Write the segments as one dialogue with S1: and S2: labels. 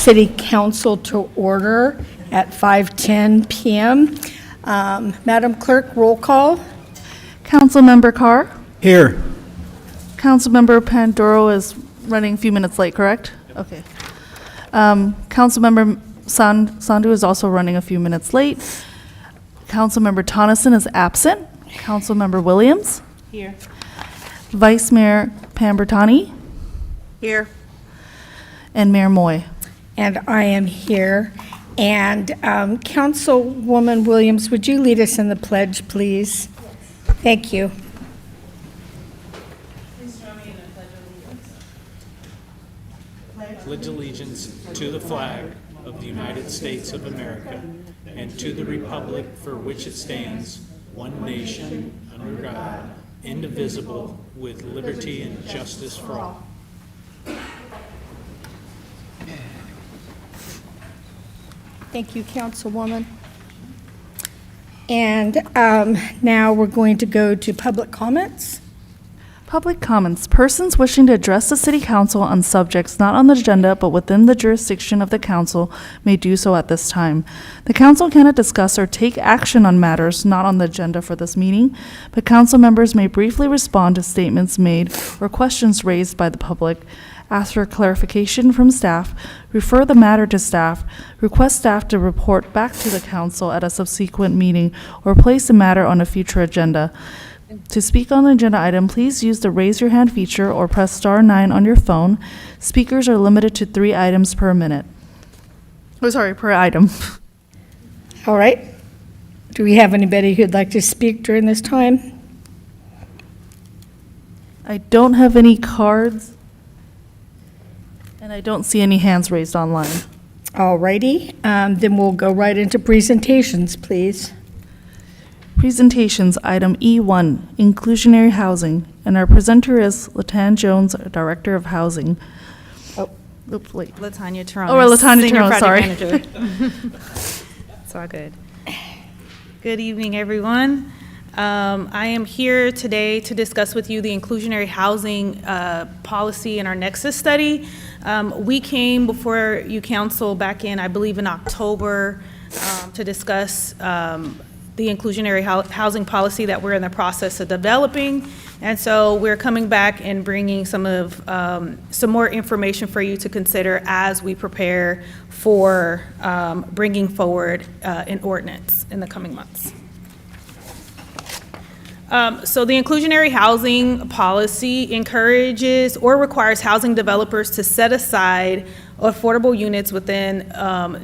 S1: City Council to order at 5:10 p.m. Madam Clerk, roll call.
S2: Councilmember Carr.
S3: Here.
S2: Councilmember Panduro is running a few minutes late, correct? Okay. Councilmember Sandu is also running a few minutes late. Councilmember Tonneson is absent. Councilmember Williams.
S4: Here.
S2: Vice Mayor Pambertani.
S4: Here.
S2: And Mayor Moy.
S1: And I am here. And Councilwoman Williams, would you lead us in the pledge, please? Thank you.
S4: Please join me in the Pledge of Allegiance.
S3: Pledge allegiance to the flag of the United States of America and to the republic for which it stands, one nation, under God, indivisible, with liberty and justice for all.
S1: Thank you, Councilwoman. And now we're going to go to public comments.
S2: Public comments. Persons wishing to address the City Council on subjects not on the agenda but within the jurisdiction of the Council may do so at this time. The Council cannot discuss or take action on matters not on the agenda for this meeting, but Council members may briefly respond to statements made or questions raised by the public, ask for clarification from staff, refer the matter to staff, request staff to report back to the Council at a subsequent meeting, or place the matter on a future agenda. To speak on an agenda item, please use the raise your hand feature or press star 9 on your phone. Speakers are limited to 3 items per minute. Oh, sorry, per item.
S1: All right. Do we have anybody who'd like to speak during this time?
S2: I don't have any cards, and I don't see any hands raised online.
S1: All righty. Then we'll go right into presentations, please.
S2: Presentations, item E1, inclusionary housing, and our presenter is Latan Jones, Director of Housing.
S1: Oh.
S2: Oops, wait.
S4: Latanya Terone.
S2: Oh, Latanya
S4: Senior
S2: Terone,
S4: Project
S2: sorry.
S4: Manager. It's all good. Good evening, everyone. I am here today to discuss with you the inclusionary housing policy in our Nexus study. We came before you council back in, I believe, in October to discuss the inclusionary housing policy that we're in the process of developing. And so we're coming back and bringing some more information for you to consider as we prepare for bringing forward an ordinance in the coming months. So the inclusionary housing policy encourages or requires housing developers to set aside affordable units within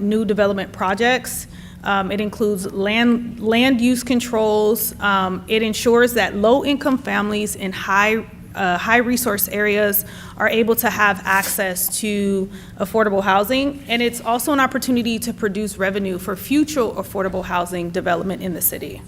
S4: new development projects. It includes land use controls. It ensures that low-income families in high resource areas are able to have access to affordable housing. And it's also an opportunity to produce revenue for future affordable housing development in the city.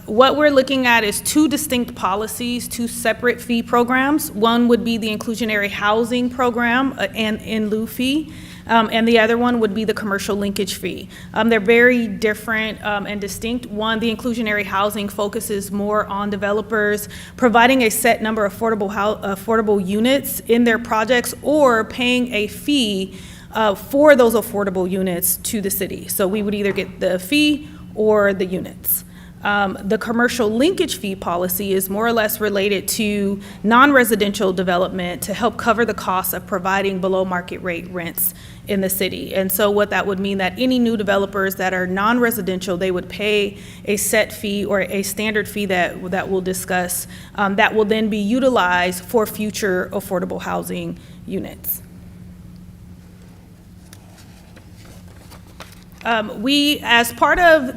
S4: What we're looking at is 2 distinct policies, 2 separate fee programs. One would be the inclusionary housing program and in lieu fee. And the other one would be the commercial linkage fee. They're very different and distinct. One, the inclusionary housing focuses more on developers providing a set number of affordable units in their projects or paying a fee for those affordable units to the city. So we would either get the fee or the units. The commercial linkage fee policy is more or less related to non-residential development to help cover the costs of providing below market rate rents in the city. And so what that would mean that any new developers that are non-residential, they would pay a set fee or a standard fee that we'll discuss that will then be utilized for future affordable housing units. We, as part of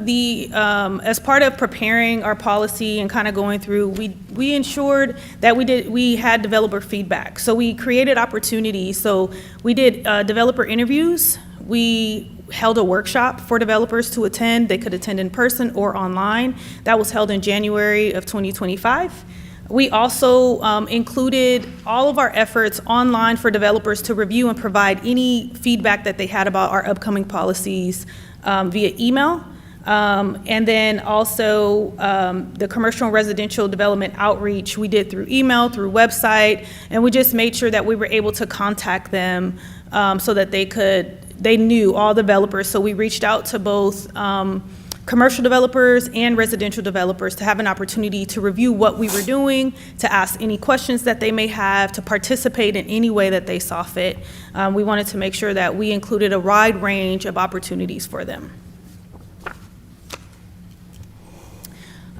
S4: preparing our policy and kind of going through, we ensured that we had developer feedback. So we created opportunities. So we did developer interviews. We held a workshop for developers to attend. They could attend in person or online. That was held in January of 2025. We also included all of our efforts online for developers to review and provide any feedback that they had about our upcoming policies via email. And then also the commercial and residential development outreach we did through email, through website, and we just made sure that we were able to contact them so that they knew all developers. So we reached out to both commercial developers and residential developers to have an opportunity to review what we were doing, to ask any questions that they may have, to participate in any way that they saw fit. We wanted to make sure that we included a wide range of opportunities for them.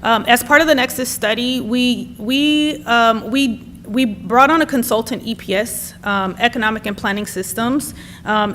S4: As part of the Nexus study, we brought on a consultant, EPS, Economic and Planning Systems.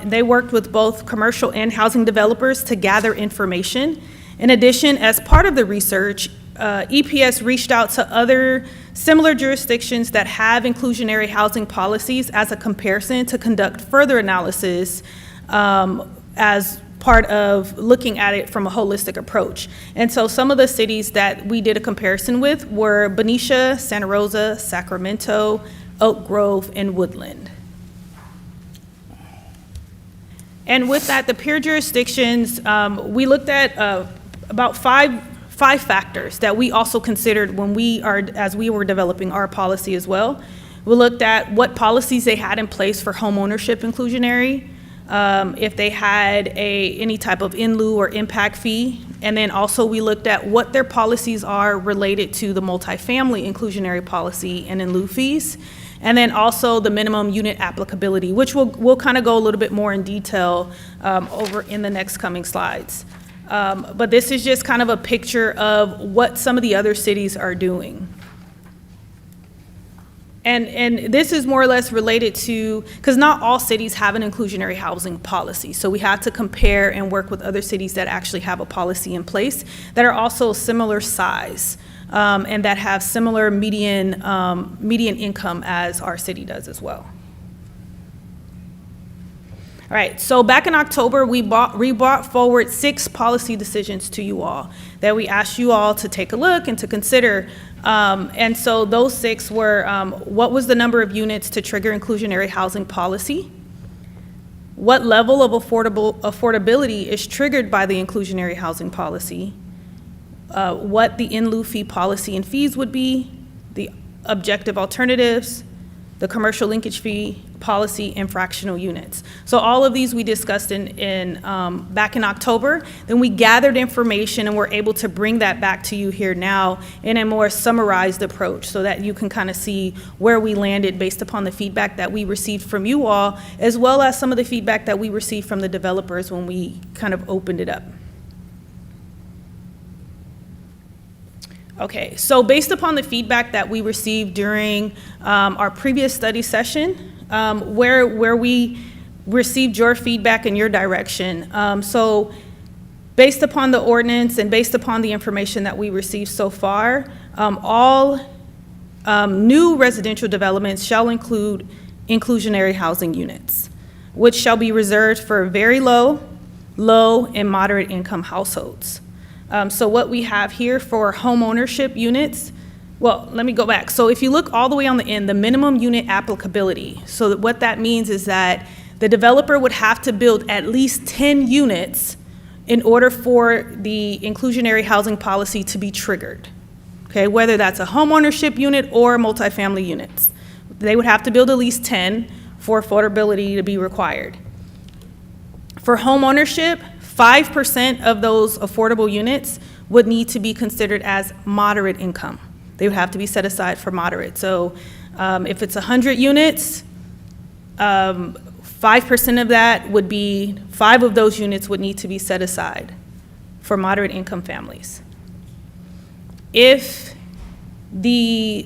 S4: They worked with both commercial and housing developers to gather information. In addition, as part of the research, EPS reached out to other similar jurisdictions that have inclusionary housing policies as a comparison to conduct further analysis as part of looking at it from a holistic approach. And so some of the cities that we did a comparison with were Benicia, Santa Rosa, Sacramento, Oak Grove, and Woodland. And with that, the peer jurisdictions, we looked at about five factors that we also considered as we were developing our policy as well. We looked at what policies they had in place for home ownership inclusionary, if they had any type of in lieu or impact fee, and then also we looked at what their policies are related to the multifamily inclusionary policy and in lieu fees, and then also the minimum unit applicability, which we'll kind of go a little bit more in detail over in the next coming slides. But this is just kind of a picture of what some of the other cities are doing. And this is more or less related to, because not all cities have an inclusionary housing policy. So we have to compare and work with other cities that actually have a policy in place that are also similar size and that have similar median income as our city does as well. All right, so back in October, we brought forward 6 policy decisions to you all that we asked you all to take a look and to consider. And so those 6 were, what was the number of units to trigger inclusionary housing policy? What level of affordability is triggered by the inclusionary housing policy? What the in lieu fee policy and fees would be, the objective alternatives, the commercial linkage fee policy, and fractional units. So all of these we discussed back in October. Then we gathered information and we're able to bring that back to you here now in a more summarized approach so that you can kind of see where we landed based upon the feedback that we received from you all, as well as some of the feedback that we received from the developers when we kind of opened it up. Okay, so based upon the feedback that we received during our previous study session, where we received your feedback and your direction. So based upon the ordinance and based upon the information that we received so far, all new residential developments shall include inclusionary housing units, which shall be reserved for very low, and moderate income households. So what we have here for home ownership units, well, let me go back. So if you look all the way on the end, the minimum unit applicability. So what that means is that the developer would have to build at least 10 units in order for the inclusionary housing policy to be triggered. Okay, whether that's a home ownership unit or multifamily units. They would have to build at least 10 for affordability to be required. For home ownership, 5% of those affordable units would need to be considered as moderate income. They would have to be set aside for moderate. So if it's 100 units, 5% of that would be, 5 of those units would need to be set aside for moderate income families. If the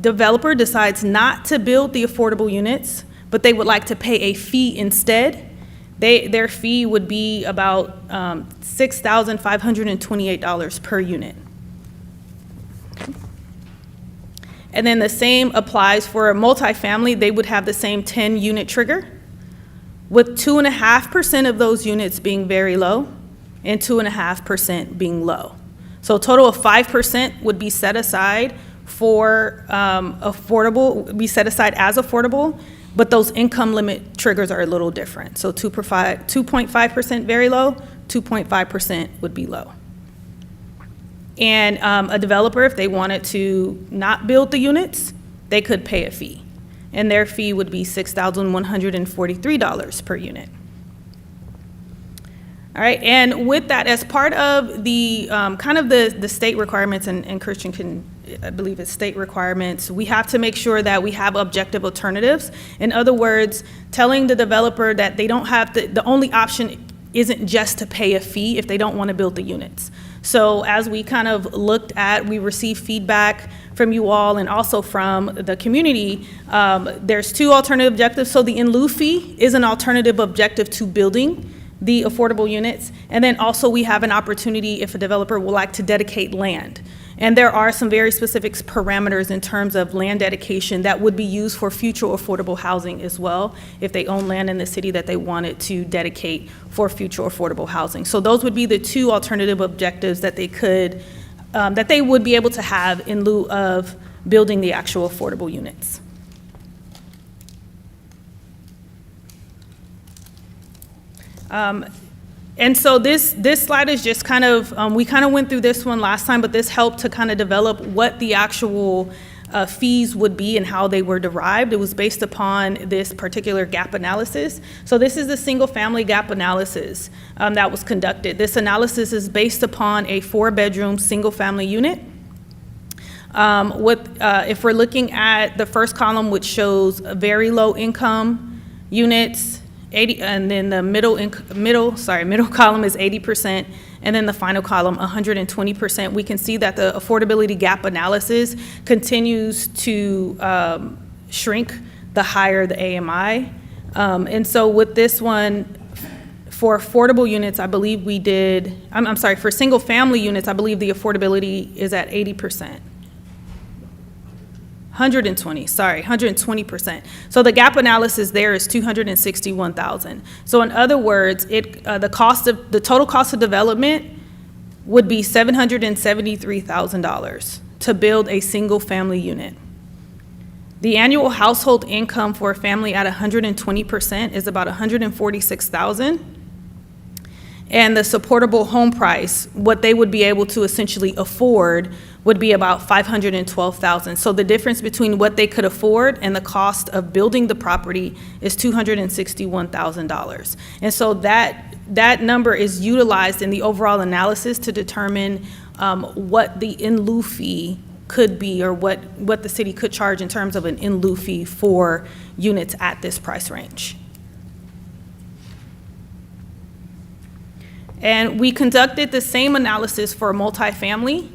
S4: developer decides not to build the affordable units, but they would like to pay a fee instead, their fee would be about $6,528 per unit. And then the same applies for a multifamily. They would have the same 10-unit trigger, with 2.5% of those units being very low and 2.5% being low. So a total of 5% would be set aside for affordable, be set aside as affordable. but those income limit triggers are a little different. So 2.5% very low, 2.5% would be low. And a developer, if they wanted to not build the units, they could pay a fee. And their fee would be $6,143 per unit. All right, and with that, as part of the kind of the state requirements, and Christian can, I believe it's state requirements, we have to make sure that we have objective alternatives. In other words, telling the developer that they don't have the only option isn't just to pay a fee if they don't want to build the units. So as we kind of looked at, we received feedback from you all and also from the community, there's two alternative objectives. So the in lieu fee is an alternative objective to building the affordable units. And then also we have an opportunity if a developer would like to dedicate land. And there are some very specific parameters in terms of land dedication that would be used for future affordable housing as well, if they own land in the city that they wanted to dedicate for future affordable housing. So those would be the two alternative objectives that they could, that they would be able to have in lieu of building the actual affordable units. And so this slide is just kind of, we kind of went through this one last time, but this helped to kind of develop what the actual fees would be and how they were derived. It was based upon this particular gap analysis. So this is the single family gap analysis that was conducted. This analysis is based upon a 4-bedroom single family unit. If we're looking at the first column, which shows very low income units, 80, and then the middle column is 80%, and then the final column 120%. We can see that the affordability gap analysis continues to shrink the higher the AMI. And so with this one, for affordable units, I believe we did, I'm sorry, for single family units, I believe the affordability is at 80%. 120%. So the gap analysis there is $261,000. So in other words, the total cost of development would be $773,000 to build a single family unit. The annual household income for a family at 120% is about $146,000. And the supportable home price, what they would be able to essentially afford, would be about $512,000. So the difference between what they could afford and the cost of building the property is $261,000. And so that number is utilized in the overall analysis to determine what the in lieu fee could be, or what the city could charge in terms of an in lieu fee for units at this price range. And we conducted the same analysis for multifamily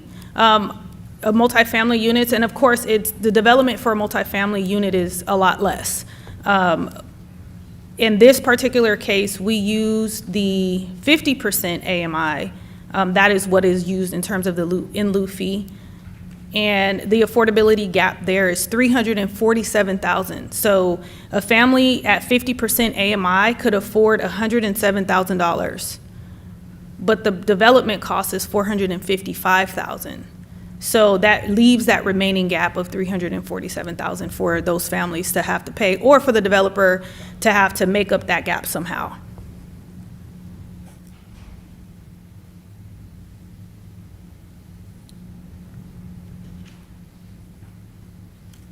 S4: units, and of course, the development for a multifamily unit is a lot less. In this particular case, we used the 50% AMI. That is what is used in terms of the in lieu fee. And the affordability gap there is $347,000. So a family at 50% AMI could afford $107,000. But the development cost is $455,000. So that leaves that remaining gap of $347,000 for those families to have to pay, or for the developer to have to make up that gap somehow.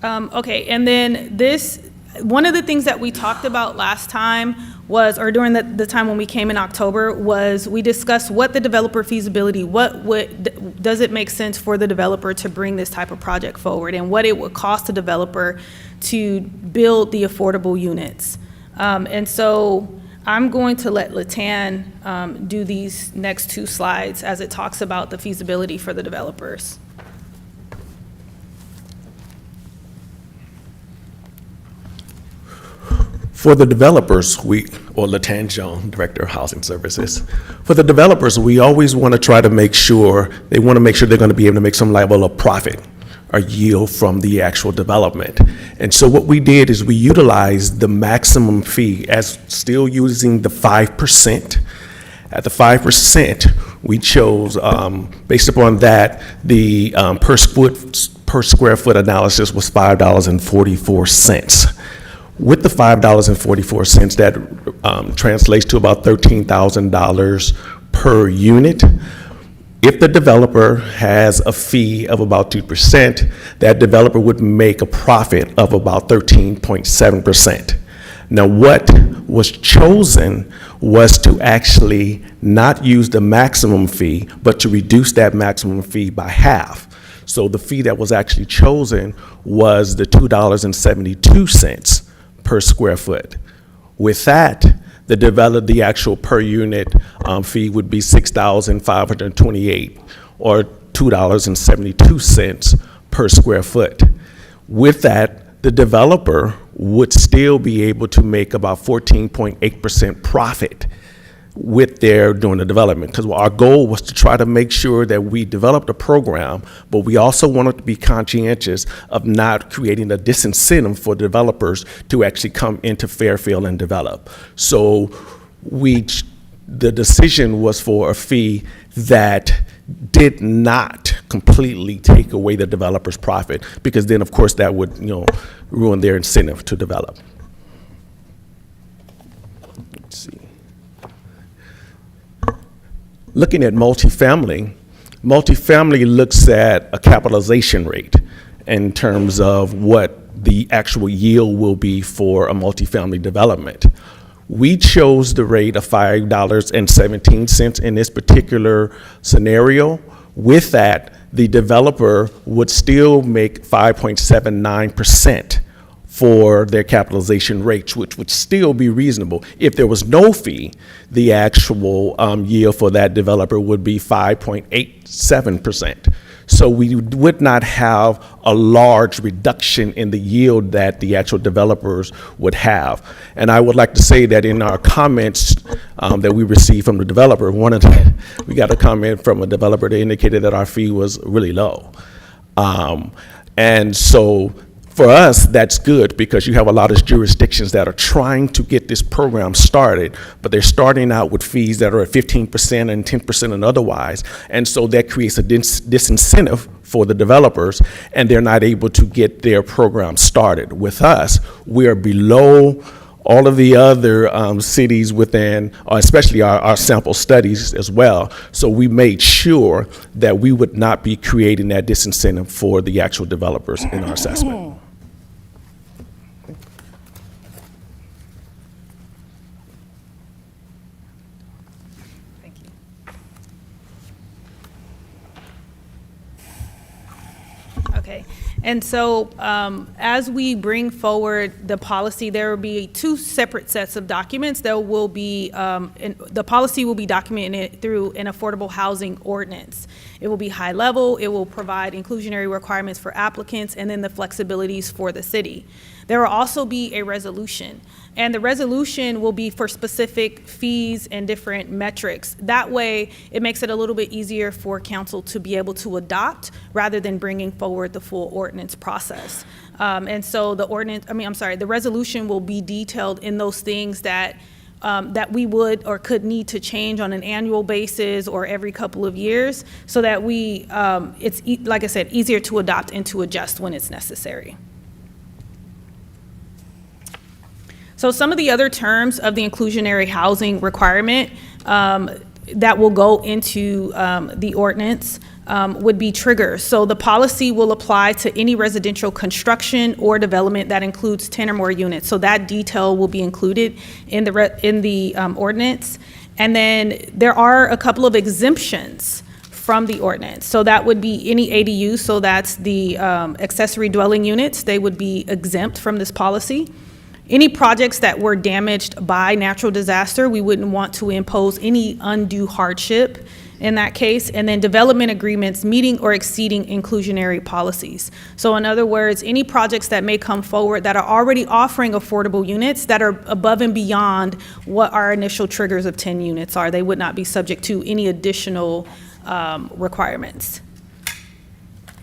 S4: Okay, and then one of the things that we talked about last time was, or during the time when we came in October, was we discussed what the developer feasibility, does it make sense for the developer to bring this type of project forward, and what it would cost the developer to build the affordable units. And so I'm going to let Latan do these next two slides as it talks about the feasibility for the developers.
S5: For the developers, or Latan Jones, Director of Housing Services, for the developers, we always want to try to make sure, they're going to be able to make some level of profit or yield from the actual development. And so what we did is we utilized the maximum fee as still using the 5%. At the 5%, we chose, based upon that, the per square foot analysis was $5.44. With the $5.44, that translates to about $13,000 per unit. If the developer has a fee of about 2%, that developer would make a profit of about 13.7%. Now, what was chosen was to actually not use the maximum fee, but to reduce that maximum fee by half. So the fee that was actually chosen was the $2.72 per square foot. With that, the actual per unit fee would be $6,528, or $2.72 per square foot. With that, the developer would still be able to make about 14.8% profit with their doing the development, because our goal was to try to make sure that we developed a program, but we also wanted to be conscientious of not creating a disincentive for developers to actually come into Fairfield and develop. So the decision was for a fee that did not completely take away the developer's profit, because then of course that would ruin their incentive to develop. Let's see. Looking at multifamily looks at a capitalization rate in terms of what the actual yield will be for a multifamily development. We chose the rate of $5.17 in this particular scenario. With that, the developer would still make 5.79% for their capitalization rates, which would still be reasonable. If there was no fee, the actual yield for that developer would be 5.87%. So we would not have a large reduction in the yield that the actual developers would have. And I would like to say that in our comments that we received from the developer, we got a comment from a developer that indicated that our fee was really low. And so for us, that's good, because you have a lot of jurisdictions that are trying to get this program started, but they're starting out with fees that are at 15% and 10% and otherwise. And so that creates a disincentive for the developers, and they're not able to get their program started. With us, we are below all of the other cities within, especially our sample studies as well. So we made sure that we would not be creating that disincentive for the actual developers in our assessment.
S4: Okay, and so as we bring forward the policy, there will be two separate sets of documents. There will be, the policy will be documented through an affordable housing ordinance. It will be high level, it will provide inclusionary requirements for applicants, and then the flexibilities for the city. There will also be a resolution, and the resolution will be for specific fees and different metrics. That way, it makes it a little bit easier for council to be able to adopt rather than bringing forward the full ordinance process. And so the resolution will be detailed in those things that that we would or could need to change on an annual basis or every couple of years, so that it's, like I said, easier to adopt and to adjust when it's necessary. So some of the other terms of the inclusionary housing requirement that will go into the ordinance would be triggers. So the policy will apply to any residential construction or development that includes 10 or more units. So that detail will be included in the ordinance. And then there are a couple of exemptions from the ordinance. So that would be any ADU, so that's the accessory dwelling units, they would be exempt from this policy. Any projects that were damaged by natural disaster, we wouldn't want to impose any undue hardship in that case. And then development agreements meeting or exceeding inclusionary policies. So in other words, any projects that may come forward that are already offering affordable units that are above and beyond what our initial triggers of 10 units are, they would not be subject to any additional requirements.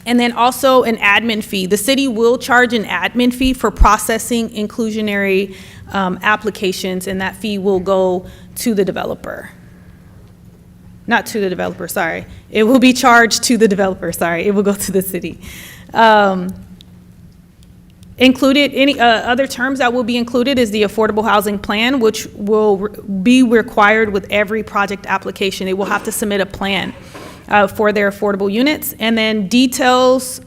S4: And then also an admin fee. The city will charge an admin fee for processing inclusionary applications, and that fee will go to the developer. Not to the developer, sorry. It will be charged to the developer, sorry. It will go to the city. Included, any other terms that will be included is the affordable housing plan, which will be required with every project application. They will have to submit a plan for their affordable units, and then details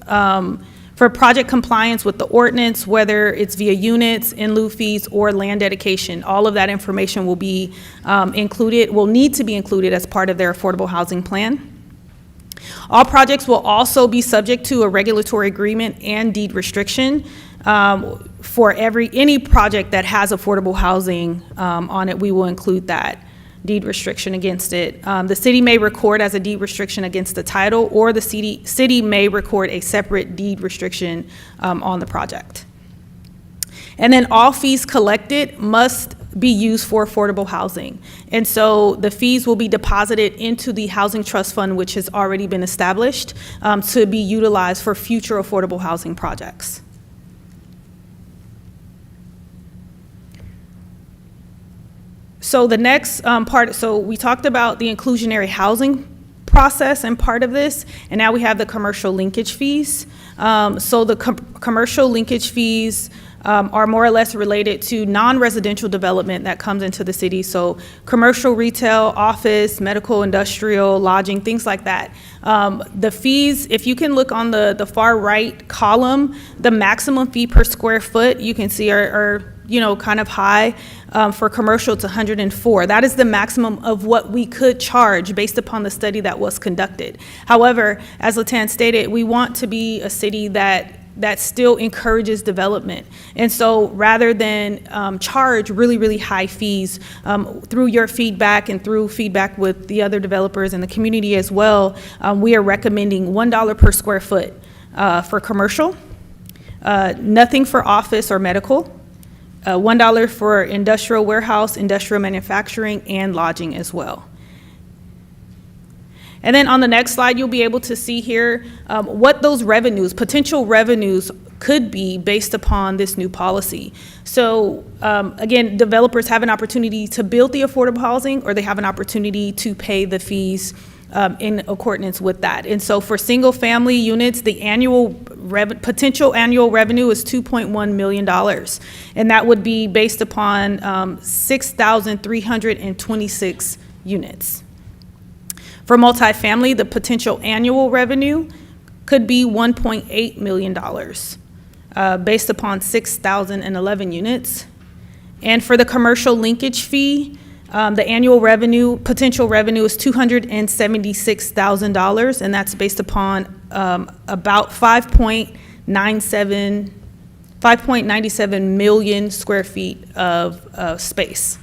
S4: for project compliance with the ordinance, whether it's via units, in lieu fees, or land dedication. All of that information will be included, will need to be included as part of their affordable housing plan. All projects will also be subject to a regulatory agreement and deed restriction. For any project that has affordable housing on it, we will include that deed restriction against it. The city may record as a deed restriction against the title, or the city may record a separate deed restriction on the project. And then all fees collected must be used for affordable housing. And so the fees will be deposited into the Housing Trust Fund, which has already been established to be utilized for future affordable housing projects. So the next part, so we talked about the inclusionary housing process and part of this, and now we have the commercial linkage fees. So the commercial linkage fees are more or less related to non-residential development that comes into the city. So commercial, retail, office, medical, industrial, lodging, things like that. The fees, if you can look on the far right column, the maximum fee per square foot you can see are kind of high. For commercial, it's 104. That is the maximum of what we could charge based upon the study that was conducted. However, as Latan stated, we want to be a city that still encourages development. And so rather than charge really, really high fees through your feedback and through feedback with the other developers and the community as well, we are recommending $1 per square foot for commercial, nothing for office or medical, $1 for industrial warehouse, industrial manufacturing, and lodging as well. And then on the next slide, you'll be able to see here what those revenues, potential revenues, could be based upon this new policy. So again, developers have an opportunity to build the affordable housing, or they have an opportunity to pay the fees in accordance with that. And so for single family units, the potential annual revenue is $2.1 million. And that would be based upon 6,326 units. For multifamily, the potential annual revenue could be $1.8 million based upon 6,011 units. And for the commercial linkage fee, the annual potential revenue is $276,000, and that's based upon about 5.97 million square feet of space.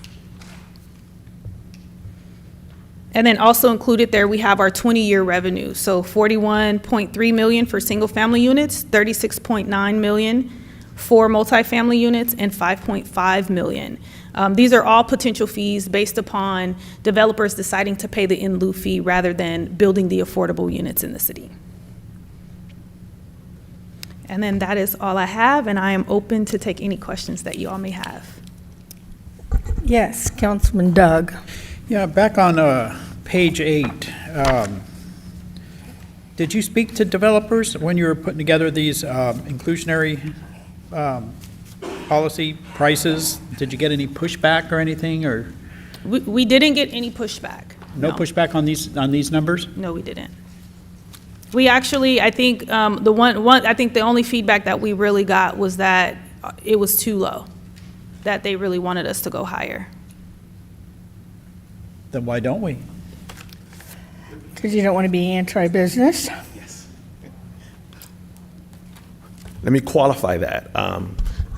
S4: And then also included there, we have our 20-year revenue. So 41.3 million for single family units, 36.9 million for multifamily units, and 5.5 million. These are all potential fees based upon developers deciding to pay the in lieu fee rather than building the affordable units in the city. And then that is all I have, and I am open to take any questions that you all may have.
S1: Yes, Councilman Doug.
S6: Yeah, back on page 8, did you speak to developers when you were putting together these inclusionary policy prices? Did you get any pushback or anything, or?
S4: We didn't get any pushback.
S6: No pushback on these numbers?
S4: No, we didn't. We actually, I think I think the only feedback that we really got was that it was too low, that they really wanted us to go higher.
S6: Then why don't we?
S1: Because you don't want to be anti-business.
S5: Let me qualify that.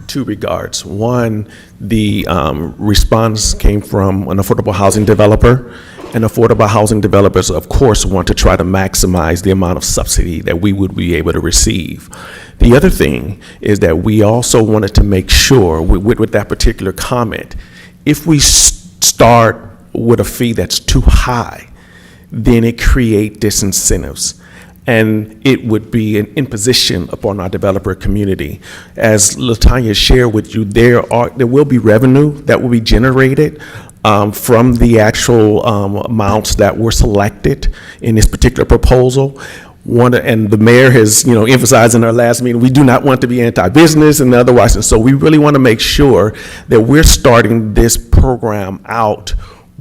S5: Two regards. One, the response came from an affordable housing developer, and affordable housing developers, of course, want to try to maximize the amount of subsidy that we would be able to receive. The other thing is that we also wanted to make sure with that particular comment, if we start with a fee that's too high, then it creates disincentives. And it would be an imposition upon our developer community. As LaTanya shared with you, there will be revenue that will be generated from the actual amounts that were selected in this particular proposal. and the mayor has, emphasized in our last meeting, we do not want to be anti-business and otherwise. And so we really want to make sure that we're starting this program out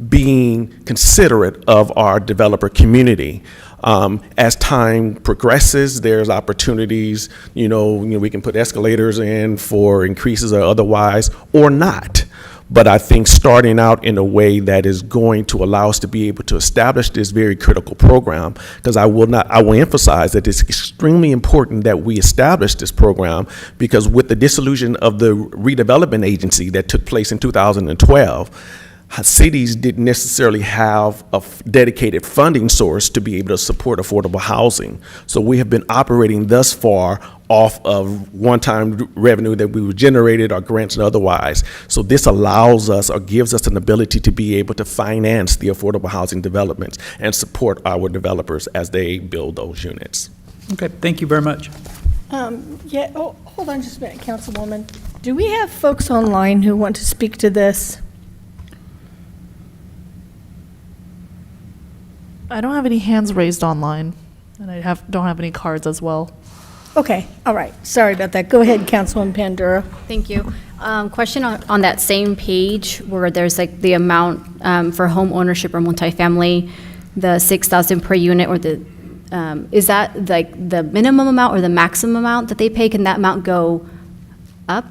S5: being considerate of our developer community. As time progresses, there's opportunities, we can put escalators in for increases or otherwise, or not. But I think starting out in a way that is going to allow us to be able to establish this very critical program, because I will emphasize that it's extremely important that we establish this program, because with the dissolution of the redevelopment agency that took place in 2012, cities didn't necessarily have a dedicated funding source to be able to support affordable housing. So we have been operating thus far off of one-time revenue that we were generated, or grants and otherwise. So this allows us, or gives us an ability to be able to finance the affordable housing developments and support our developers as they build those units.
S6: Okay, thank you very much.
S1: Hold on just a minute, Councilwoman. Do we have folks online who want to speak to this?
S2: I don't have any hands raised online, and I don't have any cards as well.
S1: Okay, all right. Sorry about that. Go ahead, Councilwoman Pandura.
S7: Thank you. Question on that same page where there's like the amount for home ownership or multifamily, the 6,000 per unit, or the, is that like the minimum amount or the maximum amount that they pay? Can that amount go up?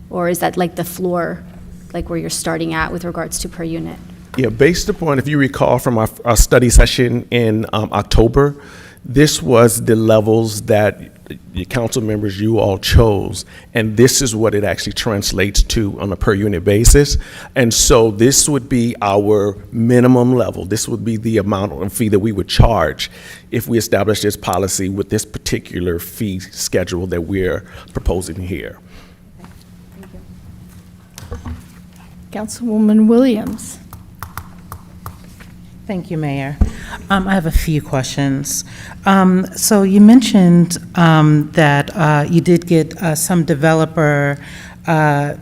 S7: Or is that like the floor, like where you're starting at with regards to per unit?
S5: Yeah, based upon, if you recall from our study session in October, this was the levels that the council members, you all chose, and this is what it actually translates to on a per unit basis. And so this would be our minimum level. This would be the amount of fee that we would charge if we establish this policy with this particular fee schedule that we're proposing here.
S1: Councilwoman Williams.
S8: Thank you, Mayor. I have a few questions. So you mentioned that you did get some developer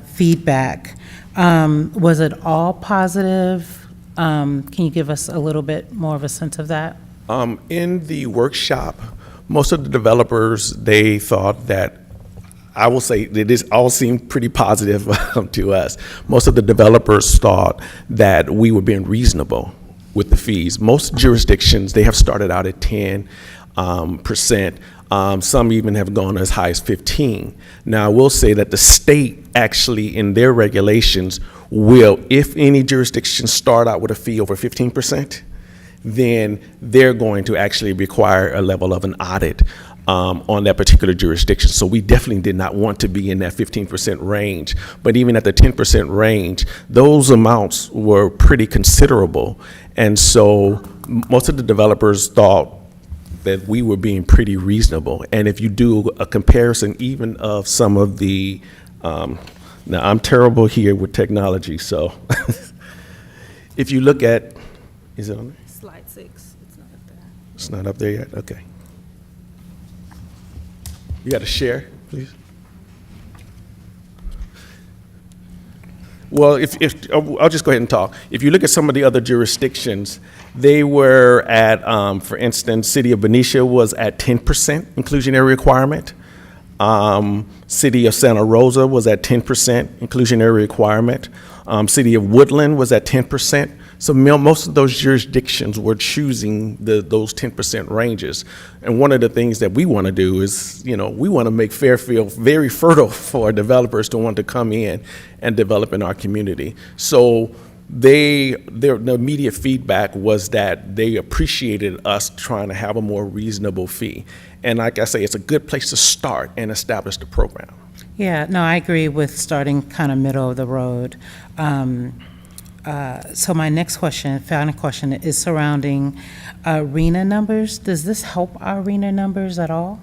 S8: feedback. Was it all positive? Can you give us a little bit more of a sense of that?
S5: In the workshop, most of the developers, they thought that, I will say that this all seemed pretty positive to us. Most of the developers thought that we were being reasonable with the fees. Most jurisdictions, they have started out at 10%. Some even have gone as high as 15. Now, I will say that the state actually, in their regulations, will, if any jurisdictions start out with a fee over 15%, then they're going to actually require a level of an audit on that particular jurisdiction. So we definitely did not want to be in that 15% range. But even at the 10% range, those amounts were pretty considerable. And so most of the developers thought that we were being pretty reasonable. And if you do a comparison even of some of the, now I'm terrible here with technology, so if you look at, is it on there?
S4: Slide 6, it's not up there.
S5: It's not up there yet? Okay. You got to share, please. Well, if I'll just go ahead and talk. If you look at some of the other jurisdictions, they were at, for instance, City of Benicia was at 10% inclusionary requirement. City of Santa Rosa was at 10% inclusionary requirement. City of Woodland was at 10%. So most of those jurisdictions were choosing those 10% ranges. And one of the things that we want to do is, we want to make Fairfield very fertile for developers to want to come in and develop in our community. So their immediate feedback was that they appreciated us trying to have a more reasonable fee. And like I say, it's a good place to start and establish the program.
S8: Yeah, no, I agree with starting kind of middle of the road. So my next question, final question, is surrounding RENA numbers. Does this help our RENA numbers at all?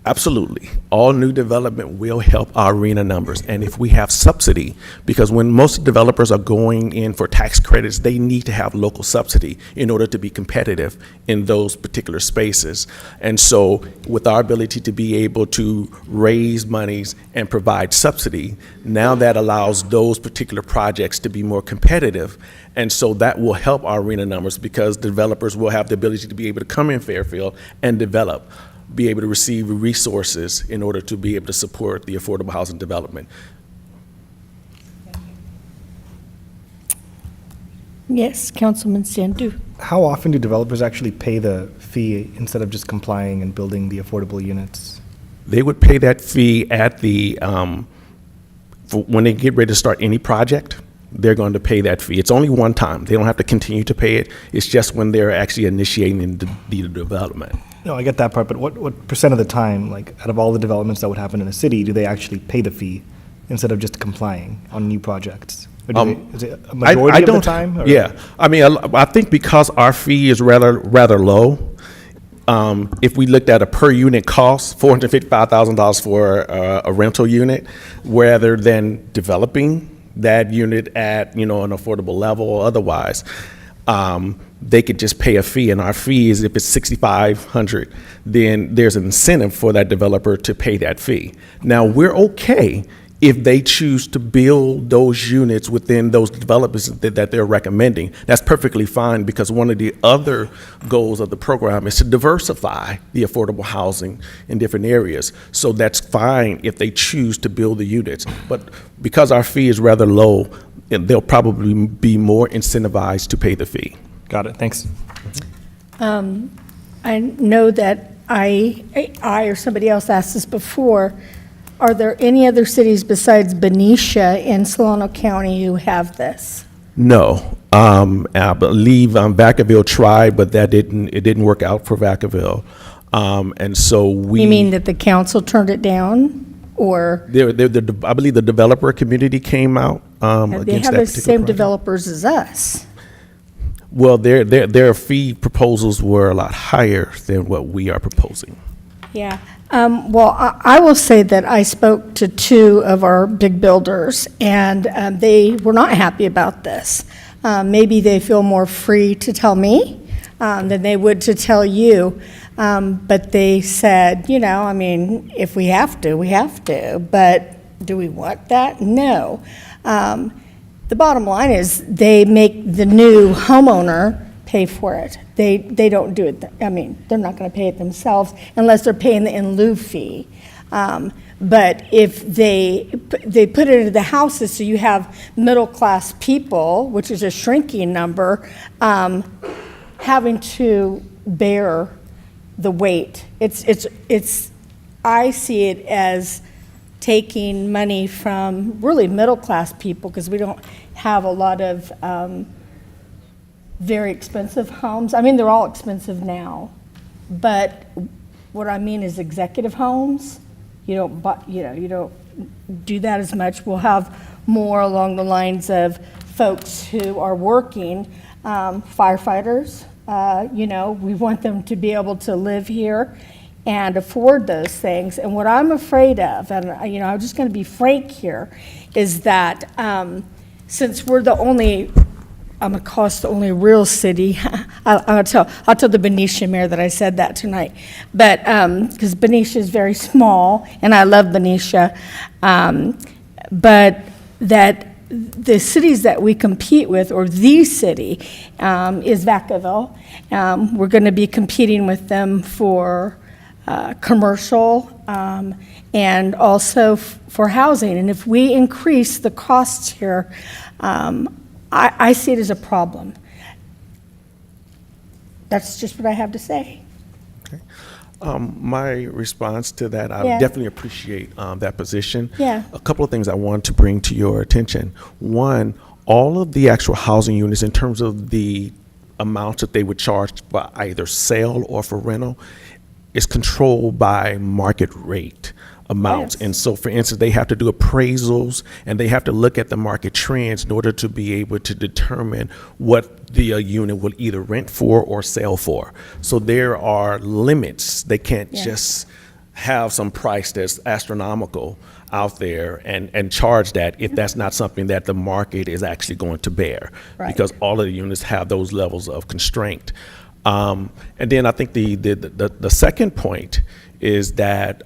S5: Absolutely. All new development will help our arena numbers. And if we have subsidy, because when most developers are going in for tax credits, they need to have local subsidy in order to be competitive in those particular spaces. And so with our ability to be able to raise monies and provide subsidy, now that allows those particular projects to be more competitive. And so that will help our arena numbers because developers will have the ability to be able to come in Fairfield and develop, be able to receive resources in order to be able to support the affordable housing development.
S1: Yes, Councilman Sandu.
S9: How often do developers actually pay the fee instead of just complying and building the affordable units?
S5: They would pay that fee at the, when they get ready to start any project, they're going to pay that fee. It's only one time. They don't have to continue to pay it. It's just when they're actually initiating the development.
S9: No, I get that part, but what percent of the time, like out of all the developments that would happen in a city, do they actually pay the fee instead of just complying on new projects? Or do is it a majority of the time? Or?
S5: Yeah, I mean, I think because our fee is rather low, if we looked at a per unit cost, $455,000 for a rental unit, rather than developing that unit at, an affordable level or otherwise, they could just pay a fee, and our fee is, if it's $6,500, then there's an incentive for that developer to pay that fee. Now, we're okay if they choose to build those units within those developments that they're recommending. That's perfectly fine, because one of the other goals of the program is to diversify the affordable housing in different areas. So that's fine if they choose to build the units. But because our fee is rather low, they'll probably be more incentivized to pay the fee.
S9: Got it, thanks.
S1: I know that I or somebody else asked this before. Are there any other cities besides Benicia in Solano County who have this?
S5: No. I believe Vacaville tried, but it didn't work out for Vacaville. And so we.
S1: You mean that the council turned it down, or?
S5: I believe the developer community came out
S1: They
S5: against
S1: have
S5: that
S1: the
S5: particular
S1: same
S5: project.
S1: developers as us.
S5: Well, their fee proposals were a lot higher than what we are proposing.
S1: Yeah. Well, I will say that I spoke to two of our big builders, and they were not happy about this. Maybe they feel more free to tell me than they would to tell you. But they said, if we have to, we have to. But do we want that? No. The bottom line is they make the new homeowner pay for it. They don't do it. They're not going to pay it themselves unless they're paying the in lieu fee. But if they put it into the houses, so you have middle class people, which is a shrinking number, having to bear the weight. I see it as taking money from really middle class people, because we don't have a lot of very expensive homes. They're all expensive now, but what I mean is executive homes. You don't do that as much. We'll have more along the lines of folks who are working, firefighters. We want them to be able to live here and afford those things. And what I'm afraid of, and I'm just going to be frank here, is that since we're the only, I'm going to call us the only real city. I'll tell the Benicia mayor that I said that tonight. But, because Benicia is very small, and I love Benicia, but that the cities that we compete with, or the city, is Vacaville. We're going to be competing with them for commercial and also for housing. And if we increase the costs here, I see it as a problem. That's just what I have to say.
S5: My response to that, I
S1: Yeah.
S5: definitely appreciate that position.
S1: Yeah.
S5: A couple of things I want to bring to your attention. One, all of the actual housing units, in terms of the amounts that they would charge for either sale or for rental, is controlled by market rate amounts.
S1: Yes.
S5: And so, for instance, they have to do appraisals, and they have to look at the market trends in order to be able to determine what the unit will either rent for or sell for. So there are limits. They can't
S1: Yeah.
S5: just have some price that's astronomical out there and charge that if that's not something that the market is actually going to bear.
S1: Right.
S5: Because all of the units have those levels of constraint. And then I think the second point is that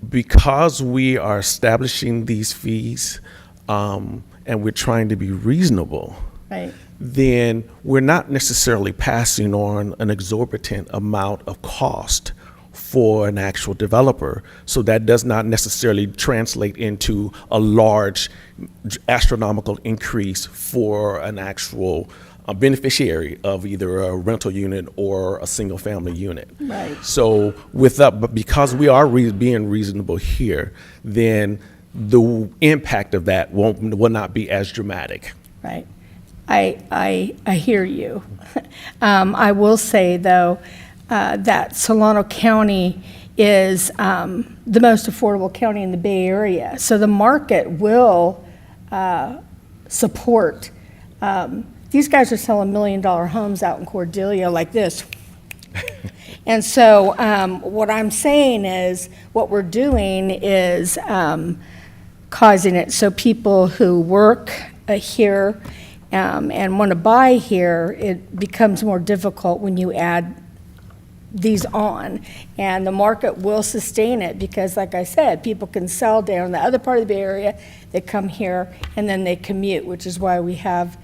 S5: because we are establishing these fees and we're trying to be reasonable,
S1: Right.
S5: then we're not necessarily passing on an exorbitant amount of cost for an actual developer. So that does not necessarily translate into a large astronomical increase for an actual beneficiary of either a rental unit or a single family unit.
S1: Right.
S5: So but because we are being reasonable here, then the impact of that will not be as dramatic.
S1: Right. I hear you. I will say, though, that Solano County is the most affordable county in the Bay Area. So the market will support. These guys are selling $1 million homes out in Cordelia like this. And so what I'm saying is, what we're doing is causing it so people who work here and want to buy here, it becomes more difficult when you add these on. And the market will sustain it because, like I said, people can sell down in the other part of the Bay Area, they come here, and then they commute, which is why we have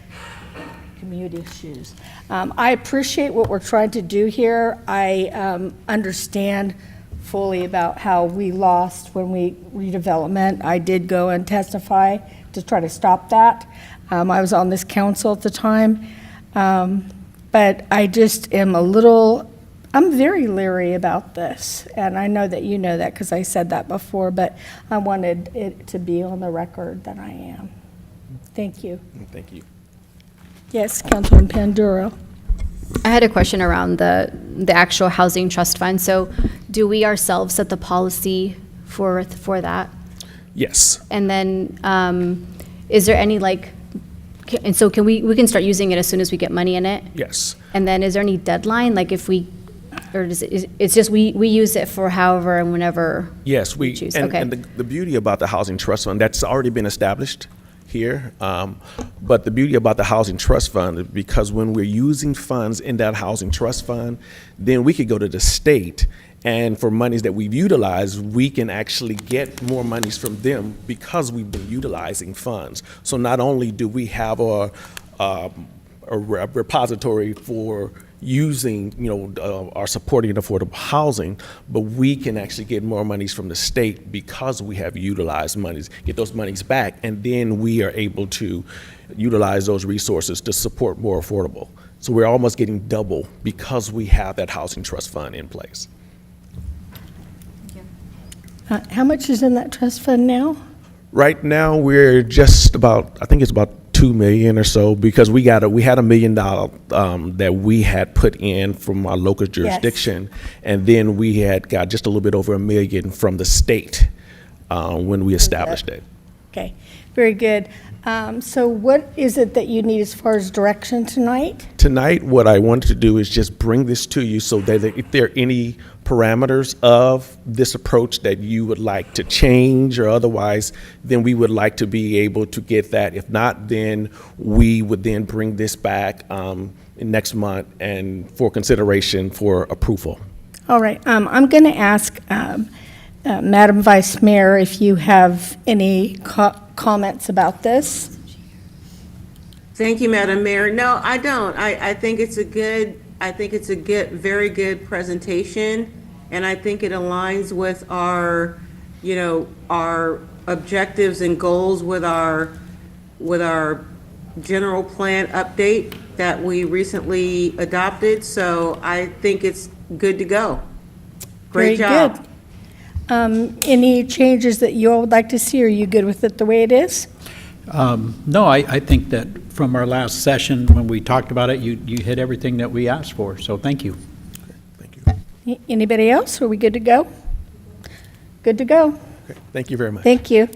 S1: commute issues. I appreciate what we're trying to do here. I understand fully about how we lost when we redevelopment. I did go and testify to try to stop that. I was on this council at the time. But I just am I'm very leery about this. And I know that you know that because I said that before, but I wanted it to be on the record that I am. Thank you.
S5: Thank you.
S1: Yes, Councilman Panduro.
S7: I had a question around the actual housing trust fund. So do we ourselves set the policy for that?
S5: Yes.
S7: And then is there any and so can we can start using it as soon as we get money in it?
S5: Yes.
S7: And then is there any deadline? Like if we, or it's just we use it for however and whenever?
S5: Yes, we
S7: choose.
S5: and,
S7: Okay.
S5: and the beauty about the housing trust fund, that's already been established here. But the beauty about the housing trust fund is because when we're using funds in that housing trust fund, then we could go to the state, and for monies that we've utilized, we can actually get more monies from them because we've been utilizing funds. So not only do we have a repository for using, our supporting affordable housing, but we can actually get more monies from the state because we have utilized monies, get those monies back, and then we are able to utilize those resources to support more affordable. So we're almost getting double because we have that housing trust fund in place.
S1: How much is in that trust fund now?
S5: Right now, we're just about, I think it's about 2 million or so, because we had $1 million that we had put in from our local jurisdiction, and then we had got just a little bit over $1 million from the state when we established it.
S1: Okay, very good. So what is it that you need as far as direction tonight?
S5: Tonight, what I wanted to do is just bring this to you so that if there are any parameters of this approach that you would like to change or otherwise, then we would like to be able to get that. If not, then we would then bring this back next month and for consideration for approval.
S1: All right, I'm going to ask Madam Vice Mayor if you have any comments about this.
S10: Thank you, Madam Mayor. No, I don't. I think it's a very good presentation, and I think it aligns with our objectives and goals with our general plan update that we recently adopted. So I think it's good to go. Great job.
S1: Very good. Any changes that you all would like to see? Are you good with it the way it is?
S6: No, I think that from our last session, when we talked about it, you hit everything that we asked for, so thank you.
S5: Thank you.
S1: Anybody else? Are we good to go? Good to go.
S5: Okay. Thank you very much.
S1: Thank you.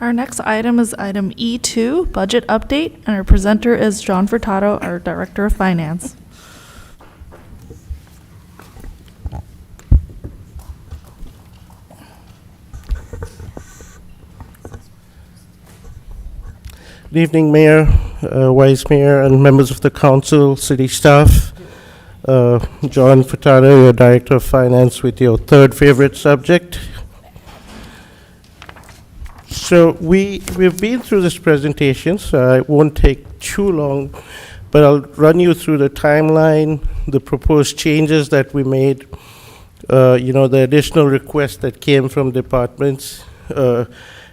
S2: Our next item is item E2, budget update, and our presenter is John Furtado, our Director of Finance.
S11: Good evening, Mayor, Vice Mayor, and members of the council, city staff. John Furtado, your Director of Finance, with your third favorite subject. So we've been through this presentation, so I won't take too long, but I'll run you through the timeline, the proposed changes that we made, the additional requests that came from departments, and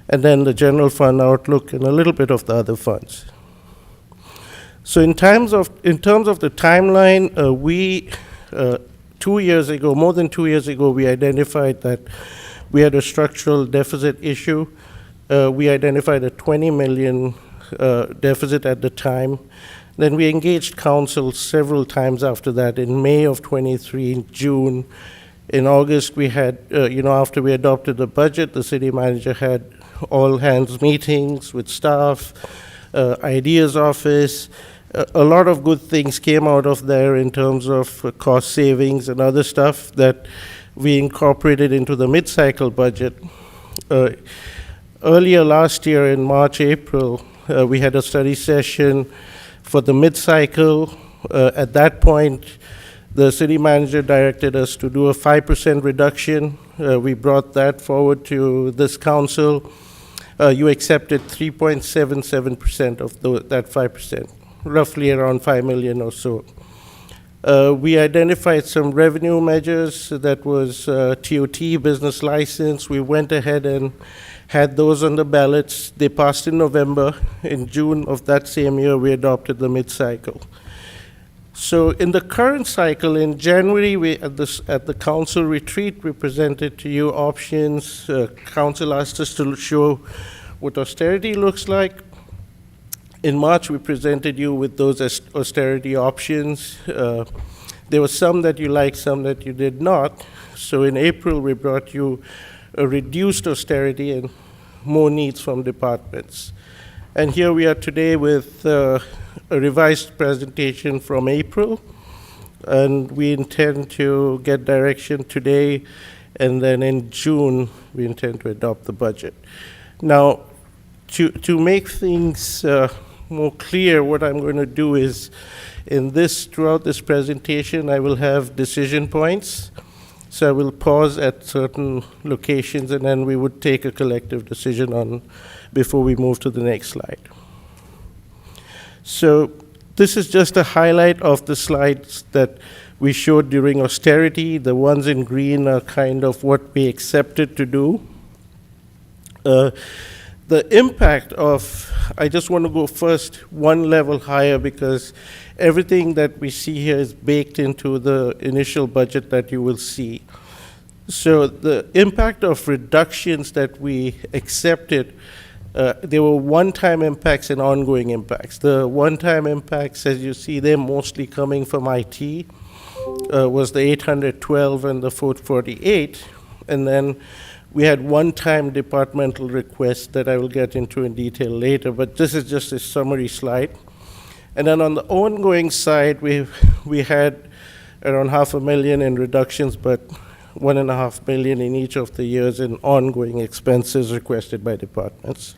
S11: then the general fund outlook and a little bit of the other funds. So in terms of the timeline, more than 2 years ago, we identified that we had a structural deficit issue. We identified a 20 million deficit at the time. Then we engaged council several times after that. In May of 23, in June, in August, we had, after we adopted the budget, the city manager had all hands meetings with staff, ideas office. A lot of good things came out of there in terms of cost savings and other stuff that we incorporated into the mid-cycle budget. Earlier last year in March, April, we had a study session for the mid-cycle. At that point, the city manager directed us to do a 5% reduction. We brought that forward to this council. You accepted 3.77% of that 5%, roughly around 5 million or so. We identified some revenue measures. That was TOT, business license. We went ahead and had those on the ballots. They passed in November. In June of that same year, we adopted the mid-cycle. So in the current cycle, in January, at the council retreat, we presented to you options. Council asked us to show what austerity looks like. In March, we presented you with those austerity options. There were some that you liked, some that you did not. So in April, we brought you a reduced austerity and more needs from departments. And here we are today with a revised presentation from April, and we intend to get direction today, and then in June, we intend to adopt the budget. Now, to make things more clear, what I'm going to do is, throughout this presentation, I will have decision points. So I will pause at certain locations, and then we would take a collective decision before we move to the next slide. So this is just a highlight of the slides that we showed during austerity. The ones in green are kind of what we accepted to do. The impact of, I just want to go first one level higher, because everything that we see here is baked into the initial budget that you will see. So the impact of reductions that we accepted, there were one-time impacts and ongoing impacts. The one-time impacts, as you see, they're mostly coming from IT, was the 812 and the 448. And then we had one-time departmental requests that I will get into in detail later, but this is just a summary slide. And then on the ongoing side, we had around $500,000 in reductions, but $1.5 million in each of the years in ongoing expenses requested by departments.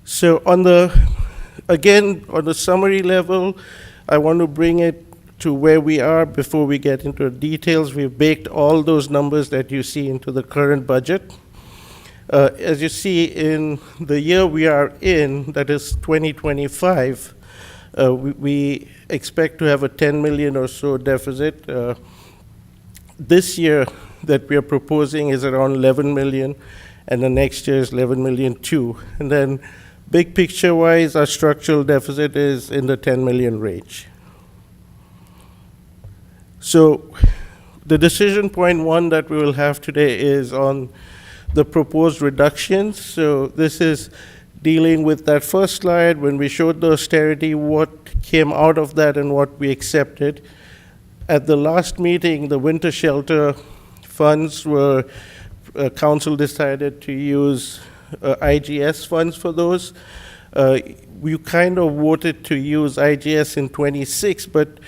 S11: So on the summary level, I want to bring it to where we are before we get into the details. We've baked all those numbers that you see into the current budget. As you see, in the year we are in, that is 2025, we expect to have a 10 million or so deficit. This year that we are proposing is around 11 million, and the next year is 11 million too. And then big picture-wise, our structural deficit is in the 10 million range. So the decision point one that we will have today is on the proposed reductions. So this is dealing with that first slide when we showed the austerity, what came out of that and what we accepted. At the last meeting, the winter shelter funds were council decided to use IGS funds for those. We kind of voted to use IGS in '26, but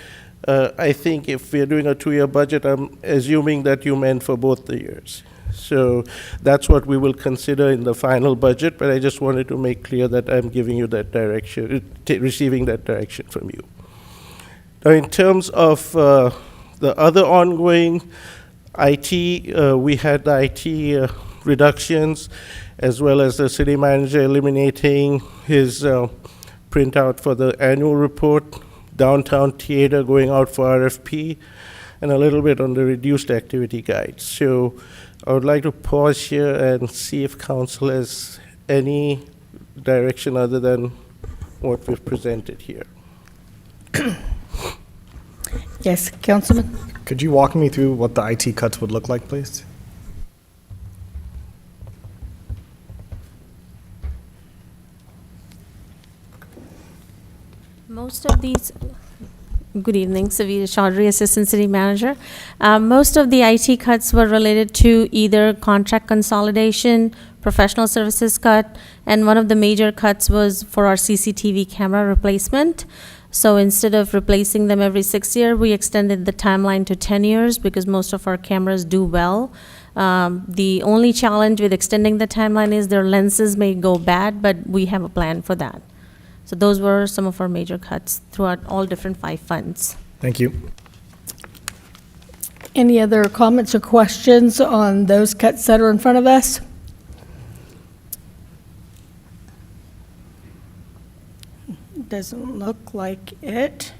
S11: I think if we're doing a 2-year budget, I'm assuming that you meant for both the years. So that's what we will consider in the final budget, but I just wanted to make clear that I'm giving you that direction, receiving that direction from you. Now, in terms of the other ongoing IT, we had the IT reductions, as well as the city manager eliminating his printout for the annual report, downtown theater going out for RFP, and a little bit on the reduced activity guide. So I would like to pause here and see if council has any direction other than what we've presented here.
S1: Yes, Councilman?
S9: Could you walk me through what the IT cuts would look like, please?
S12: Most of these, good evening, Savita Chaudhary, Assistant City Manager. Most of the IT cuts were related to either contract consolidation, professional services cut, and one of the major cuts was for our CCTV camera replacement. So instead of replacing them every 6 years, we extended the timeline to 10 years because most of our cameras do well. The only challenge with extending the timeline is their lenses may go bad, but we have a plan for that. So those were some of our major cuts throughout all different 5 funds.
S9: Thank you.
S1: Any other comments or questions on those cuts that are in front of us? Doesn't look like it.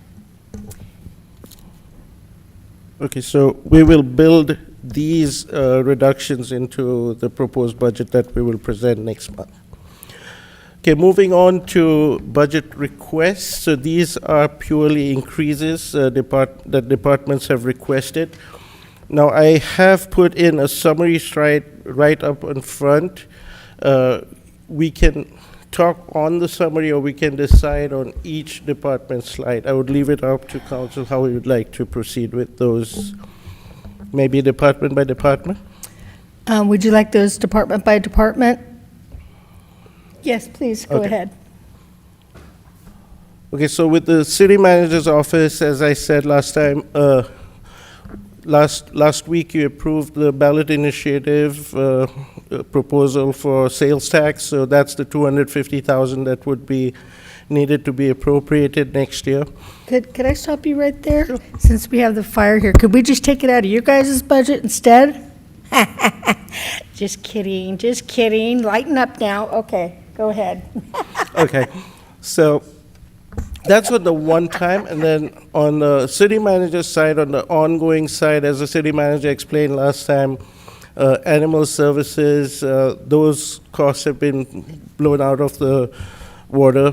S11: Okay, so we will build these reductions into the proposed budget that we will present next month. Okay, moving on to budget requests. So these are purely increases that departments have requested. Now, I have put in a summary slide right up in front. We can talk on the summary, or we can decide on each department slide. I would leave it up to council how we would like to proceed with those, maybe department by department.
S1: Would you like those department by department? Yes, please, go
S11: Okay.
S1: ahead.
S11: Okay, so with the city manager's office, as I said last time, last week you approved the ballot initiative proposal for sales tax, so that's the $250,000 that would be needed to be appropriated next year.
S1: Could I stop you right there? Since we have the fire here, could we just take it out of your guys' budget instead? Just kidding. Lighten up now. Okay, go ahead.
S11: Okay, so that's what the one time, and then on the city manager's side, on the ongoing side, as the city manager explained last time, animal services, those costs have been blown out of the water.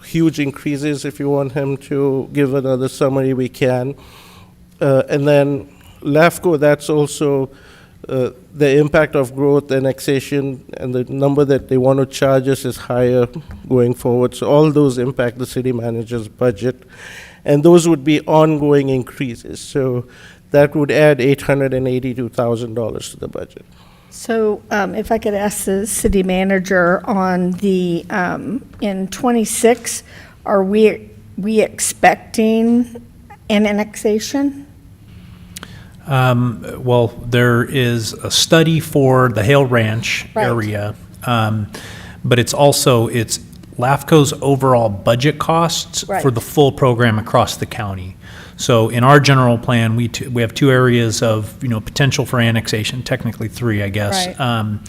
S11: Huge increases. If you want him to give another summary, we can. And then LAFCO, that's also the impact of growth, annexation, and the number that they want to charge us is higher going forward. So all those impact the city manager's budget, and those would be ongoing increases. So that would add $882,000 to the budget.
S1: So if I could ask the city manager on the, in '26, are we expecting an annexation?
S3: Well, there is a study for the Hale Ranch
S1: Right.
S3: area, but it's LAFCO's overall budget costs
S1: Right.
S3: for the full program across the county. So in our general plan, we have 2 areas of, potential for annexation, technically 3, I guess.
S1: Right.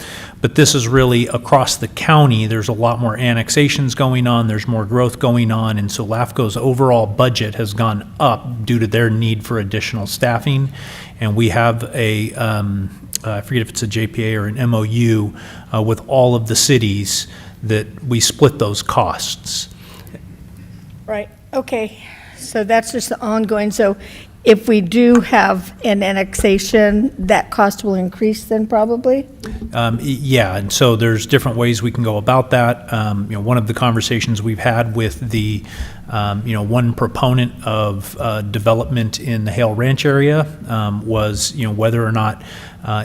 S3: But this is really across the county. There's a lot more annexations going on. There's more growth going on. And so LAFCO's overall budget has gone up due to their need for additional staffing. And we have I forget if it's a JPA or an MOU with all of the cities that we split those costs.
S1: Right, okay. So that's just the ongoing. So if we do have an annexation, that cost will increase then probably?
S3: Yeah, and so there's different ways we can go about that. One of the conversations we've had with the One proponent of development in the Hale Ranch area was, whether or not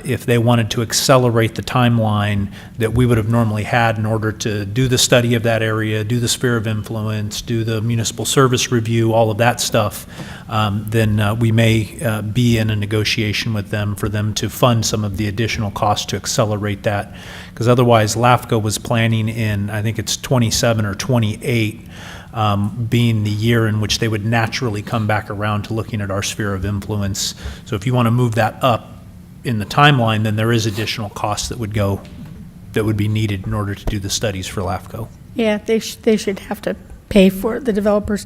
S3: if they wanted to accelerate the timeline that we would have normally had in order to do the study of that area, do the sphere of influence, do the municipal service review, all of that stuff, then we may be in a negotiation with them for them to fund some of the additional costs to accelerate that. Because otherwise, LAFCO was planning in, I think it's 27 or 28, being the year in which they would naturally come back around to looking at our sphere of influence. So if you want to move that up in the timeline, then there is additional costs that would be needed in order to do the studies for LAFCO.
S1: Yeah, they should have to pay for it, the developers.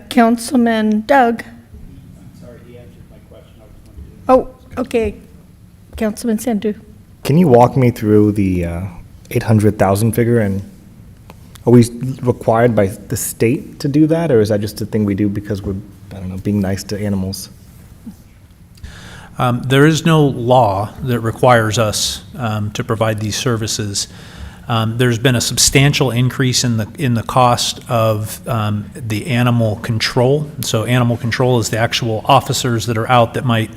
S1: Councilman Doug?
S6: I'm sorry, he answered my question.
S1: Oh, okay. Councilman Sandu?
S9: Can you walk me through the 800,000 figure, and are we required by the state to do that, or is that just a thing we do because we're, I don't know, being nice to animals?
S3: There is no law that requires us to provide these services. There's been a substantial increase in the cost of the animal control. So animal control is the actual officers that are out that might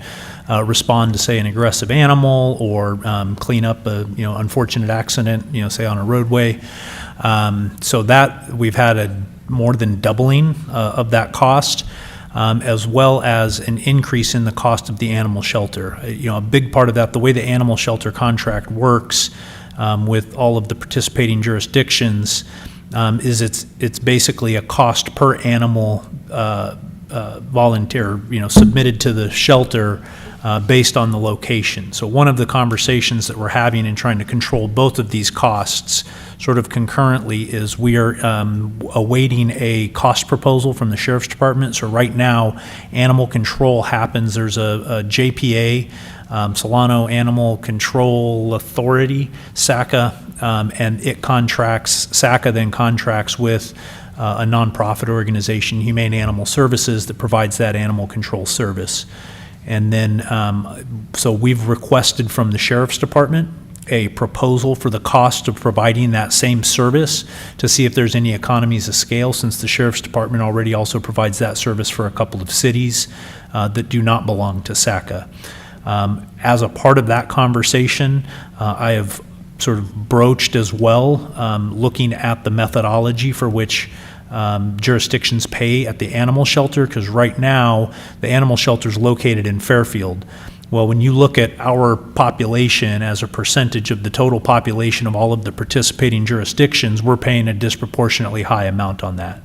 S3: respond to, say, an aggressive animal or clean up a unfortunate accident, say on a roadway. So that we've had a more than doubling of that cost. As well as an increase in the cost of the animal shelter. A big part of that, the way the animal shelter contract works with all of the participating jurisdictions, is it's basically a cost per animal volunteer, submitted to the shelter based on the location. So one of the conversations that we're having in trying to control both of these costs sort of concurrently is we are awaiting a cost proposal from the Sheriff's Department. So right now, animal control happens. There's a JPA, Solano Animal Control Authority, SACA, and SACA then contracts with a nonprofit organization, Humane Animal Services, that provides that animal control service. And then, so we've requested from the Sheriff's Department a proposal for the cost of providing that same service to see if there's any economies of scale, since the Sheriff's Department already also provides that service for a couple of cities that do not belong to SACA. As a part of that conversation, I have sort of broached as well, looking at the methodology for which jurisdictions pay at the animal shelter, because right now the animal shelter is located in Fairfield. Well, when you look at our population as a percentage of the total population of all of the participating jurisdictions, we're paying a disproportionately high amount on that.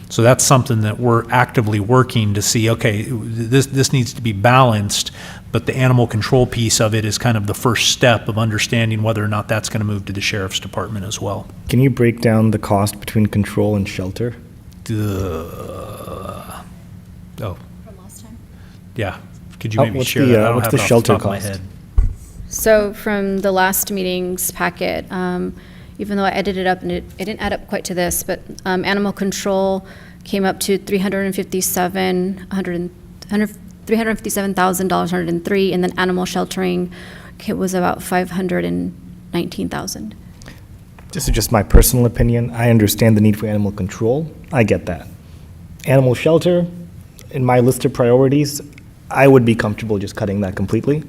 S3: So that's something that we're actively working to see, okay, this needs to be balanced, but the animal control piece of it is kind of the first step of understanding whether or not that's going to move to the Sheriff's Department as well.
S9: Can you break down the cost between control and shelter?
S3: Oh.
S7: From last time?
S3: Yeah. Could you maybe
S9: what's
S3: share
S9: the,
S3: that? I don't
S9: what's
S3: have
S9: the
S3: it off
S9: shelter
S3: top of my
S9: cost?
S3: head.
S7: So from the last meeting's packet, even though I edited it up and it didn't add up quite to this, but animal control came up to $357,103, and then animal sheltering was about $519,000.
S9: This is just my personal opinion. I understand the need for animal control. I get that. Animal shelter, in my list of priorities, I would be comfortable just cutting that completely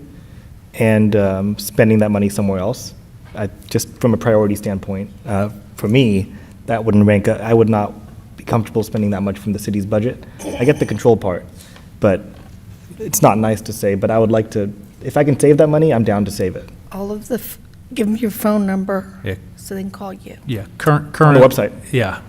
S9: and spending that money somewhere else. Just from a priority standpoint, for me, that wouldn't rank. I would not be comfortable spending that much from the city's budget. I get the control part, but it's not nice to say, but I would like to, if I can save that money, I'm down to save it.
S1: All of give them your phone number
S3: Yeah.
S1: so they can call you.
S3: Yeah, current
S9: On the website.
S3: Yeah,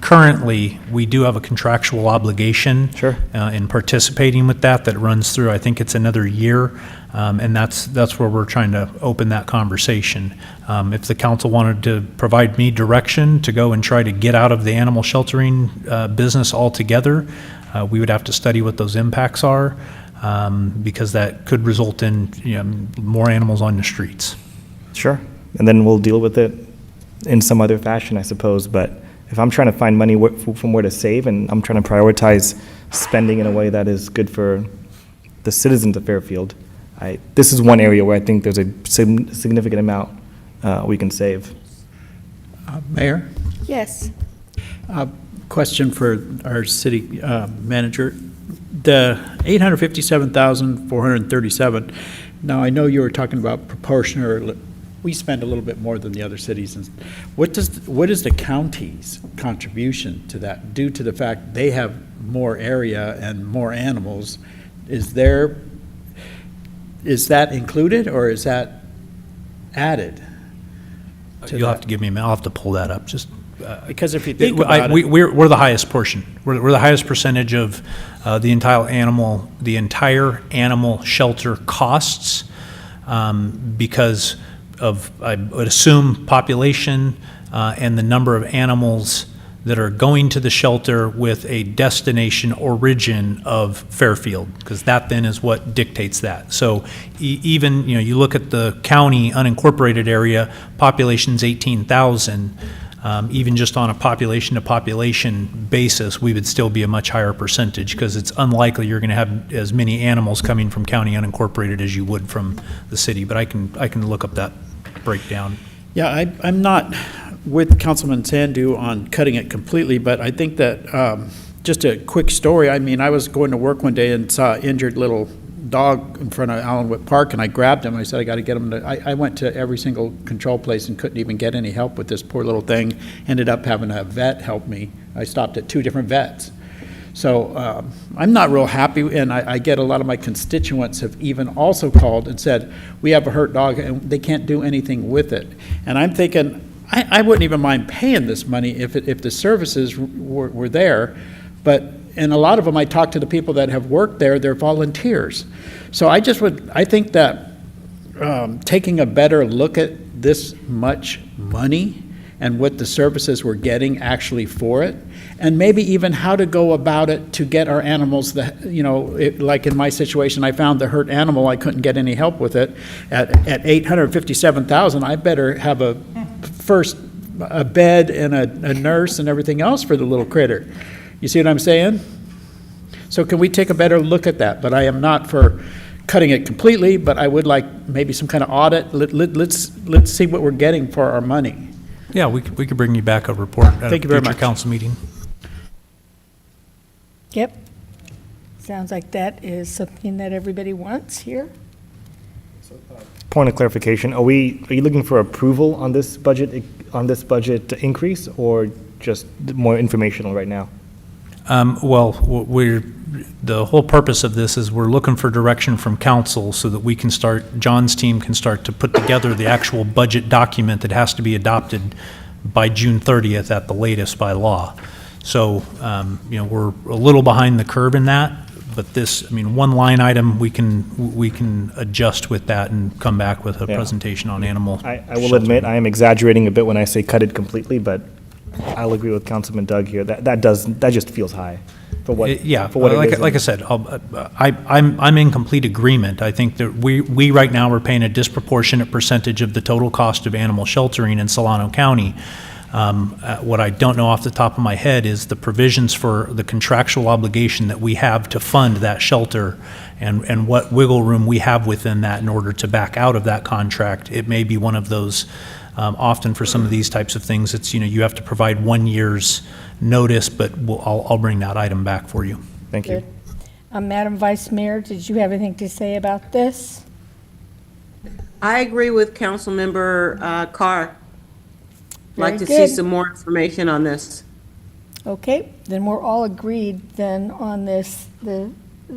S3: currently we do have a contractual obligation.
S9: Sure.
S3: In participating with that runs through. I think it's another year, and that's where we're trying to open that conversation. If the council wanted to provide me direction to go and try to get out of the animal sheltering business altogether, we would have to study what those impacts are, because that could result in more animals on the streets.
S9: Sure. And then we'll deal with it in some other fashion, I suppose. But if I'm trying to find money from where to save, and I'm trying to prioritize spending in a way that is good for the citizens of Fairfield, this is one area where I think there's a significant amount we can save.
S6: Mayor?
S1: Yes.
S6: Question for our city manager. The 857,437, now I know you were talking about proportional, we spend a little bit more than the other cities. And what is the county's contribution to that, due to the fact they have more area and more animals? Is that included, or is that added?
S3: You'll have to give me a minute. I'll have to pull that up, just.
S6: Because if you think about it.
S3: We're the highest portion. We're the highest percentage of the entire animal shelter costs, because of, I would assume, population and the number of animals that are going to the shelter with a destination origin of Fairfield, because that then is what dictates that. So even, you look at the county unincorporated area, population's 18,000. Even just on a population-to-population basis, we would still be a much higher percentage, because it's unlikely you're going to have as many animals coming from county unincorporated as you would from the city. But I can look up that breakdown.
S6: Yeah, I'm not with Councilman Sandu on cutting it completely, but I think that, just a quick story, I mean, I was going to work one day and saw an injured little dog in front of Allenwood Park, and I grabbed him. I said, I got to get him to, I went to every single control place and couldn't even get any help with this poor little thing. Ended up having a vet help me. I stopped at 2 different vets. So I'm not real happy, and I get a lot of my constituents have even also called and said, we have a hurt dog and they can't do anything with it. And I'm thinking, I wouldn't even mind paying this money if the services were there, but and a lot of them, I talk to the people that have worked there, they're volunteers. So I think that taking a better look at this much money and what the services we're getting actually for it, and maybe even how to go about it to get our animals, like in my situation, I found the hurt animal, I couldn't get any help with it. At 857,000, I better have a bed and a nurse and everything else for the little critter. You see what I'm saying? So can we take a better look at that? But I am not for cutting it completely, but I would like maybe some kind of audit. Let's see what we're getting for our money.
S3: Yeah, we could bring you back a report at
S6: Thank
S3: a
S6: you very
S3: future
S6: much.
S3: council meeting.
S1: Yep. Sounds like that is something that everybody wants here.
S9: Point of clarification, are you looking for approval on this budget increase, or just more informational right now?
S3: Well, the whole purpose of this is we're looking for direction from council so that we can John's team can start to put together the actual budget document that has to be adopted by June 30th at the latest by law. So, we're a little behind the curve in that, but one line item, we can adjust with that and come back with a presentation on animal.
S9: I will admit, I am exaggerating a bit when I say cut it completely, but I'll agree with Councilman Doug here. That just feels high for what. For what it is.
S3: Like I said, I'm in complete agreement. I think that we right now are paying a disproportionate percentage of the total cost of animal sheltering in Solano County. What I don't know off the top of my head is the provisions for the contractual obligation that we have to fund that shelter, and what wiggle room we have within that in order to back out of that contract. It may be one of those. Often for some of these types of things, it's, you have to provide 1 year's notice, but I'll bring that item back for you.
S9: Thank you.
S1: Madam Vice Mayor, did you have anything to say about this?
S10: I agree with Councilmember Carr.
S1: Very
S10: Like to
S1: good.
S10: see some more information on this.
S1: Okay, then we're all agreed then on this, the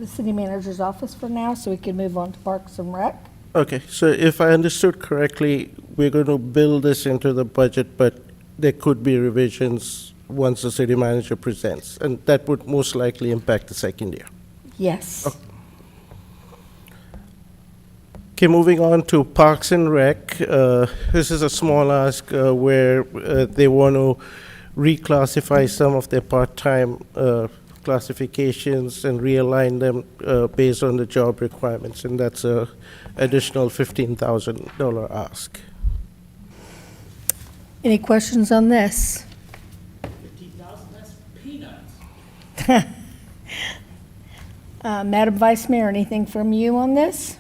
S1: city manager's office for now, so we can move on to Parks and Rec.
S11: Okay, so if I understood correctly, we're going to build this into the budget, but there could be revisions once the city manager presents, and that would most likely impact the second year.
S1: Yes.
S11: Okay, moving on to Parks and Rec. This is a small ask where they want to reclassify some of their part-time classifications and realign them based on the job requirements, and that's a additional $15,000 ask.
S1: Any questions on this?
S6: $15,000, that's peanuts.
S1: Madam Vice Mayor, anything from you on this?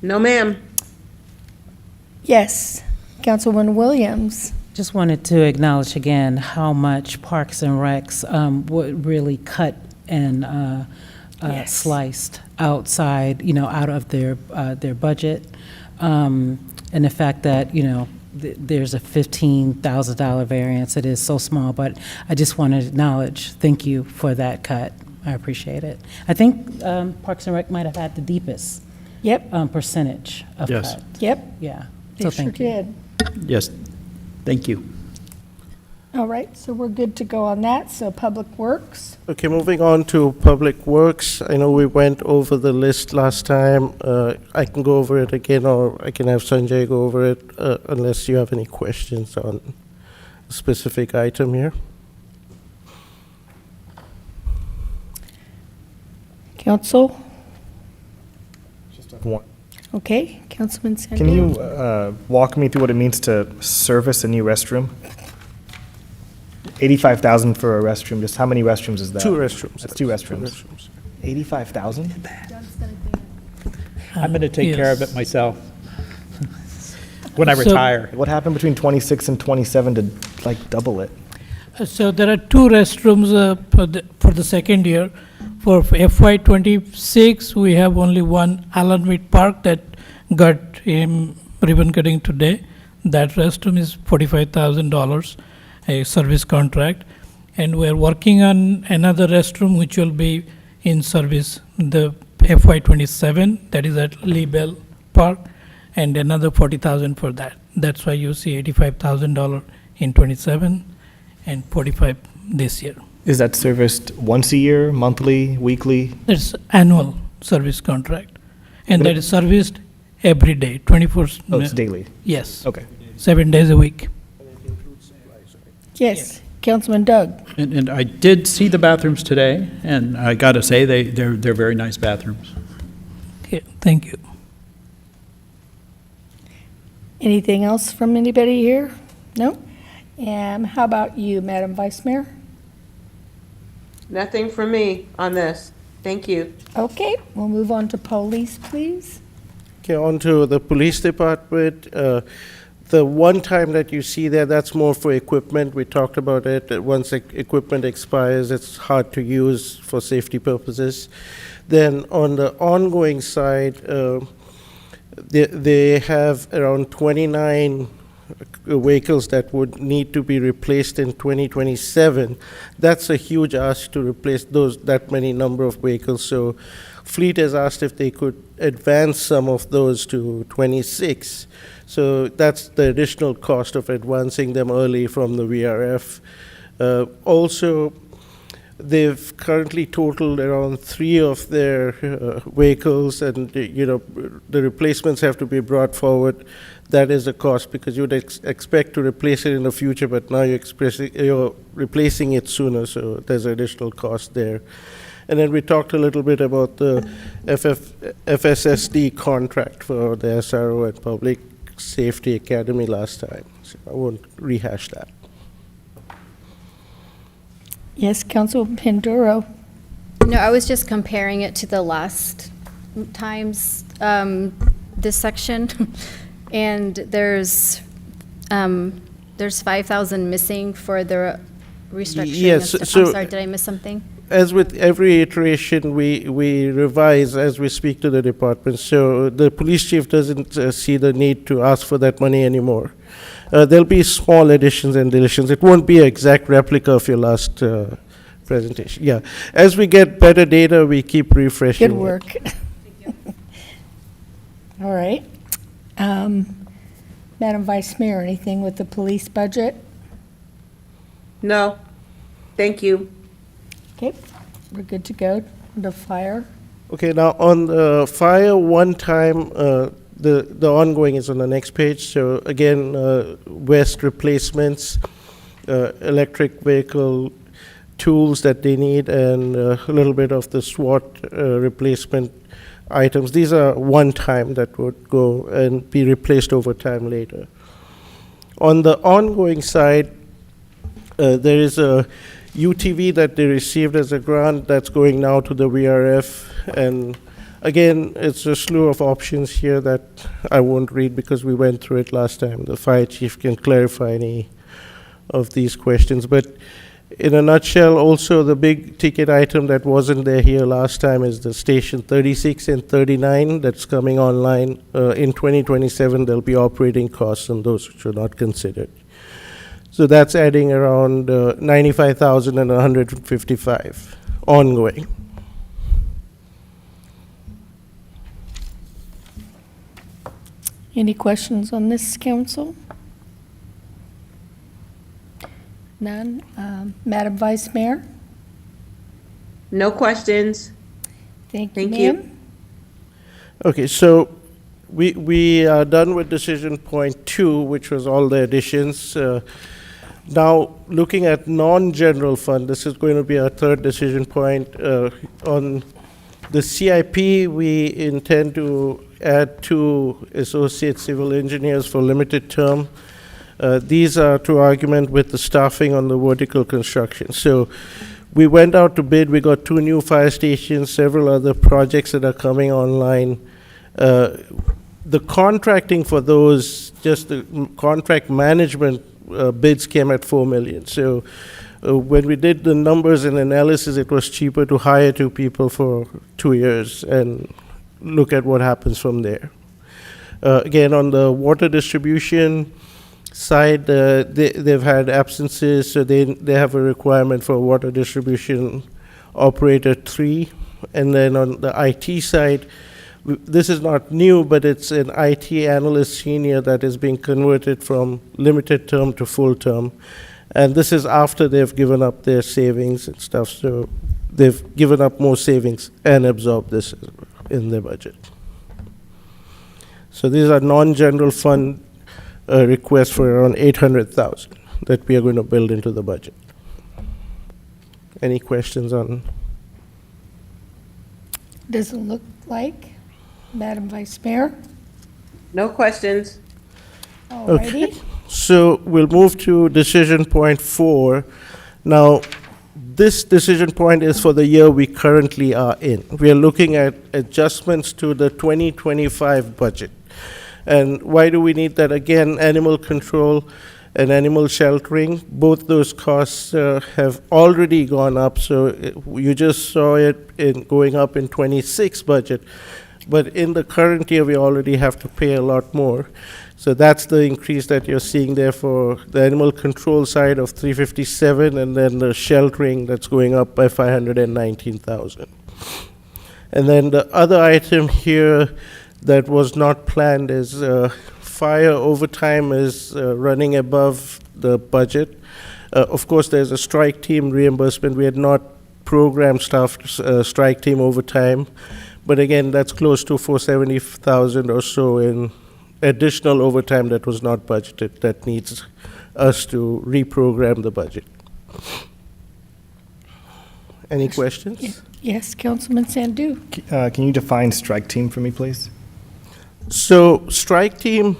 S10: No, ma'am.
S1: Yes. Councilwoman Williams?
S8: Just wanted to acknowledge again how much Parks and Recs would really cut and
S1: Yes.
S8: sliced outside, out of their budget. And the fact that, there's a $15,000 variance. It is so small, but I just want to acknowledge, thank you for that cut. I appreciate it. I think Parks and Rec might have had the deepest
S1: Yep,
S8: percentage of
S6: Yes.
S8: cut.
S1: yep,
S8: Yeah.
S1: they
S8: So
S1: sure
S8: thank you.
S1: did.
S6: Yes, thank you.
S1: All right, so we're good to go on that, so Public Works.
S11: Okay, moving on to Public Works. I know we went over the list last time. I can go over it again, or I can have Sanjay go over it, unless you have any questions on a specific item here.
S1: Council,
S9: One.
S1: okay, Councilman Sandu.
S9: Can you walk me through what it means to service a new restroom? 85,000 for a restroom, just how many restrooms is that?
S11: Two restrooms.
S9: That's two restrooms. 85,000?
S6: I'm going to take care of it
S13: Yes.
S6: myself when I
S13: So-
S6: retire.
S9: What happened between 26 and 27 to double it?
S13: So there are two restrooms for the second year. For FY '26, we have only one Allen Mead Park that got ribbon cutting today. That restroom is $45,000, a service contract. And we're working on another restroom which will be in service the FY '27, that is at Lee Bell Park, and another $40,000 for that. That's why you see $85,000 in '27 and 45 this year.
S9: Is that serviced once a year, monthly, weekly?
S13: It's annual service contract, and that is serviced every day, 24.
S9: Oh, it's daily.
S13: Yes,
S9: Okay.
S13: 7 days a week.
S1: Yes, Councilman Doug.
S6: And I did see the bathrooms today, and I got to say, they're very nice bathrooms.
S13: Okay, thank you.
S1: Anything else from anybody here? No? And how about you, Madam Vice Mayor?
S10: Nothing for me on this. Thank you.
S1: Okay, we'll move on to police, please.
S11: Okay, on to the police department. The one time that you see there, that's more for equipment. We talked about it. That once equipment expires, it's hard to use for safety purposes. Then on the ongoing side, they have around 29 vehicles that would need to be replaced in 2027. That's a huge ask to replace that many number of vehicles. So Fleet has asked if they could advance some of those to 26. So that's the additional cost of advancing them early from the VRF. Also, they've currently totaled around 3 of their vehicles, and the replacements have to be brought forward. That is a cost because you would expect to replace it in the future, but now you're replacing it sooner, so there's additional cost there. And then we talked a little bit about the FSSD contract for the SRO and Public Safety Academy last time, so I won't rehash that.
S1: Yes, Councilman Panduro.
S7: No, I was just comparing it to the last times, this section. And there's 5,000 missing for the restructuring.
S11: Yes,
S7: I'm
S11: so-
S7: sorry, did I miss something?
S11: As with every iteration, we revise as we speak to the department. So the police chief doesn't see the need to ask for that money anymore. There'll be small additions and deletions. It won't be an exact replica of your last presentation. Yeah, as we get better data, we keep refreshing.
S1: Good
S11: it.
S1: work. All right. Madam Vice Mayor, anything with the police budget?
S10: No, thank you.
S1: Okay, we're good to go. The fire.
S11: Okay, now on the fire, one time, the ongoing is on the next page. So again, waste replacements, electric vehicle tools that they need, and a little bit of the SWAT replacement items. These are one time that would go and be replaced over time later. On the ongoing side, there is a UTV that they received as a grant that's going now to the VRF. And again, it's a slew of options here that I won't read because we went through it last time. The fire chief can clarify any of these questions. But in a nutshell, also the big ticket item that wasn't there here last time is the station 36 and 39 that's coming online. In 2027, there'll be operating costs on those which are not considered. So that's adding around 95,000 and 155 ongoing.
S1: Any questions on this, council? None. Madam Vice Mayor?
S10: No questions.
S1: Thank you,
S10: Thank you.
S1: ma'am.
S11: Okay, so we are done with decision point 2, which was all the additions. Now, looking at non-general fund, this is going to be our third decision point. On the CIP, we intend to add 2 associate civil engineers for limited term. These are to argument with the staffing on the vertical construction. So we went out to bid, we got 2 new fire stations, several other projects that are coming online. The contracting for those, just the contract management bids came at $4 million. So when we did the numbers and analysis, it was cheaper to hire 2 people for 2 years and look at what happens from there. Again, on the water distribution side, they've had absences, so they have a requirement for water distribution operator 3. And then on the IT side, this is not new, but it's an IT analyst senior that is being converted from limited term to full term. And this is after they've given up their savings and stuff, so they've given up more savings and absorbed this in their budget. So these are non-general fund requests for around 800,000 that we are going to build into the budget. Any questions on?
S1: Doesn't look like. Madam Vice Mayor?
S10: No questions.
S1: Alrighty.
S11: So we'll move to decision point 4. Now, this decision point is for the year we currently are in. We are looking at adjustments to the 2025 budget. And why do we need that? Again, animal control and animal sheltering, both those costs have already gone up. So you just saw it in going up in 26 budget. But in the current year, we already have to pay a lot more. So that's the increase that you're seeing there for the animal control side of 357, and then the sheltering that's going up by 519,000. And then the other item here that was not planned is fire overtime is running above the budget. Of course, there's a strike team reimbursement. We had not programmed staff strike team overtime. But again, that's close to 470,000 or so in additional overtime that was not budgeted, that needs us to reprogram the budget. Any questions?
S1: Yes, Councilman Sandu.
S9: Can you define strike team for me, please?
S11: So strike team,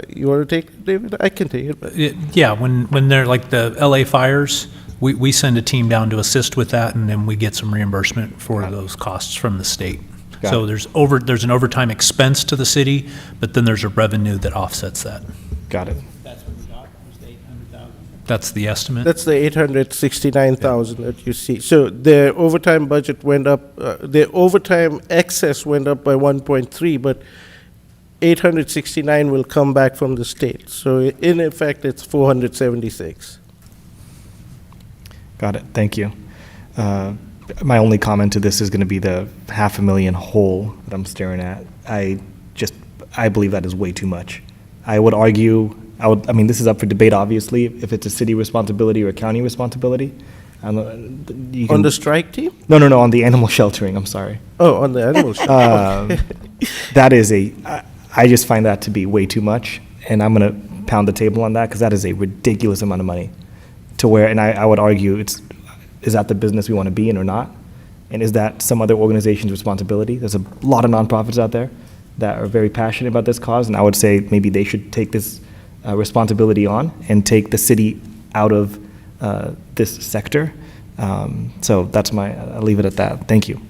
S11: you want to take it, David? I can take it.
S3: Yeah, when they're like the LA fires, we send a team down to assist with that, and then we get some reimbursement for those costs from the state.
S9: Got
S3: So
S9: it.
S3: there's an overtime expense to the city, but then there's a revenue that offsets that.
S9: Got it.
S3: That's what we got, was the 800,000? That's the estimate?
S11: That's the 869,000 that you see. So their overtime budget went up, their overtime excess went up by 1.3, but 869 will come back from the state. So in effect, it's 476.
S9: Got it. Thank you. My only comment to this is going to be the $500,000 hole that I'm staring at. I believe that is way too much. I would argue, I mean, this is up for debate, obviously, if it's a city responsibility or a county responsibility.
S11: On the strike team?
S9: No, on the animal sheltering, I'm sorry.
S11: Oh, on the animal sheltering.
S9: That is I just find that to be way too much, and I'm going to pound the table on that because that is a ridiculous amount of money to where, and I would argue is that the business we want to be in or not? And is that some other organization's responsibility? There's a lot of nonprofits out there that are very passionate about this cause, and I would say maybe they should take this responsibility on and take the city out of this sector. So that's I'll leave it at that. Thank you.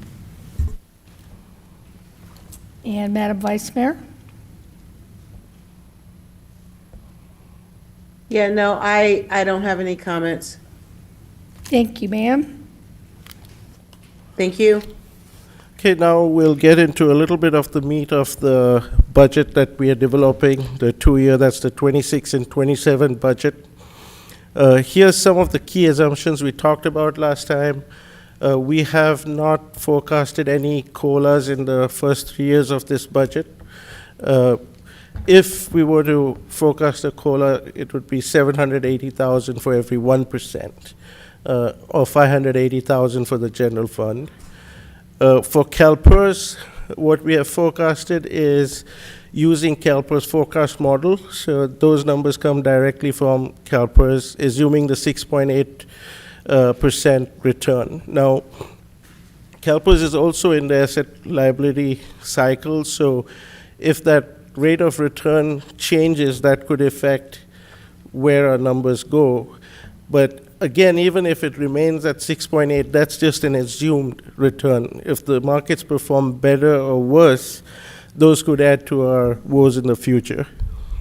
S1: And Madam Vice Mayor?
S10: Yeah, no, I don't have any comments.
S1: Thank you, ma'am.
S10: Thank you.
S11: Okay, now we'll get into a little bit of the meat of the budget that we are developing, the 2-year, that's the 26 and 27 budget. Here's some of the key assumptions we talked about last time. We have not forecasted any COLAs in the first 3 years of this budget. If we were to forecast a COLA, it would be 780,000 for every 1%, or 580,000 for the general fund. For CalPERS, what we have forecasted is using CalPERS forecast model. So those numbers come directly from CalPERS, assuming the 6.8% return. Now, CalPERS is also in the asset liability cycle, so if that rate of return changes, that could affect where our numbers go. But again, even if it remains at 6.8, that's just an assumed return. If the markets perform better or worse, those could add to our woes in the future.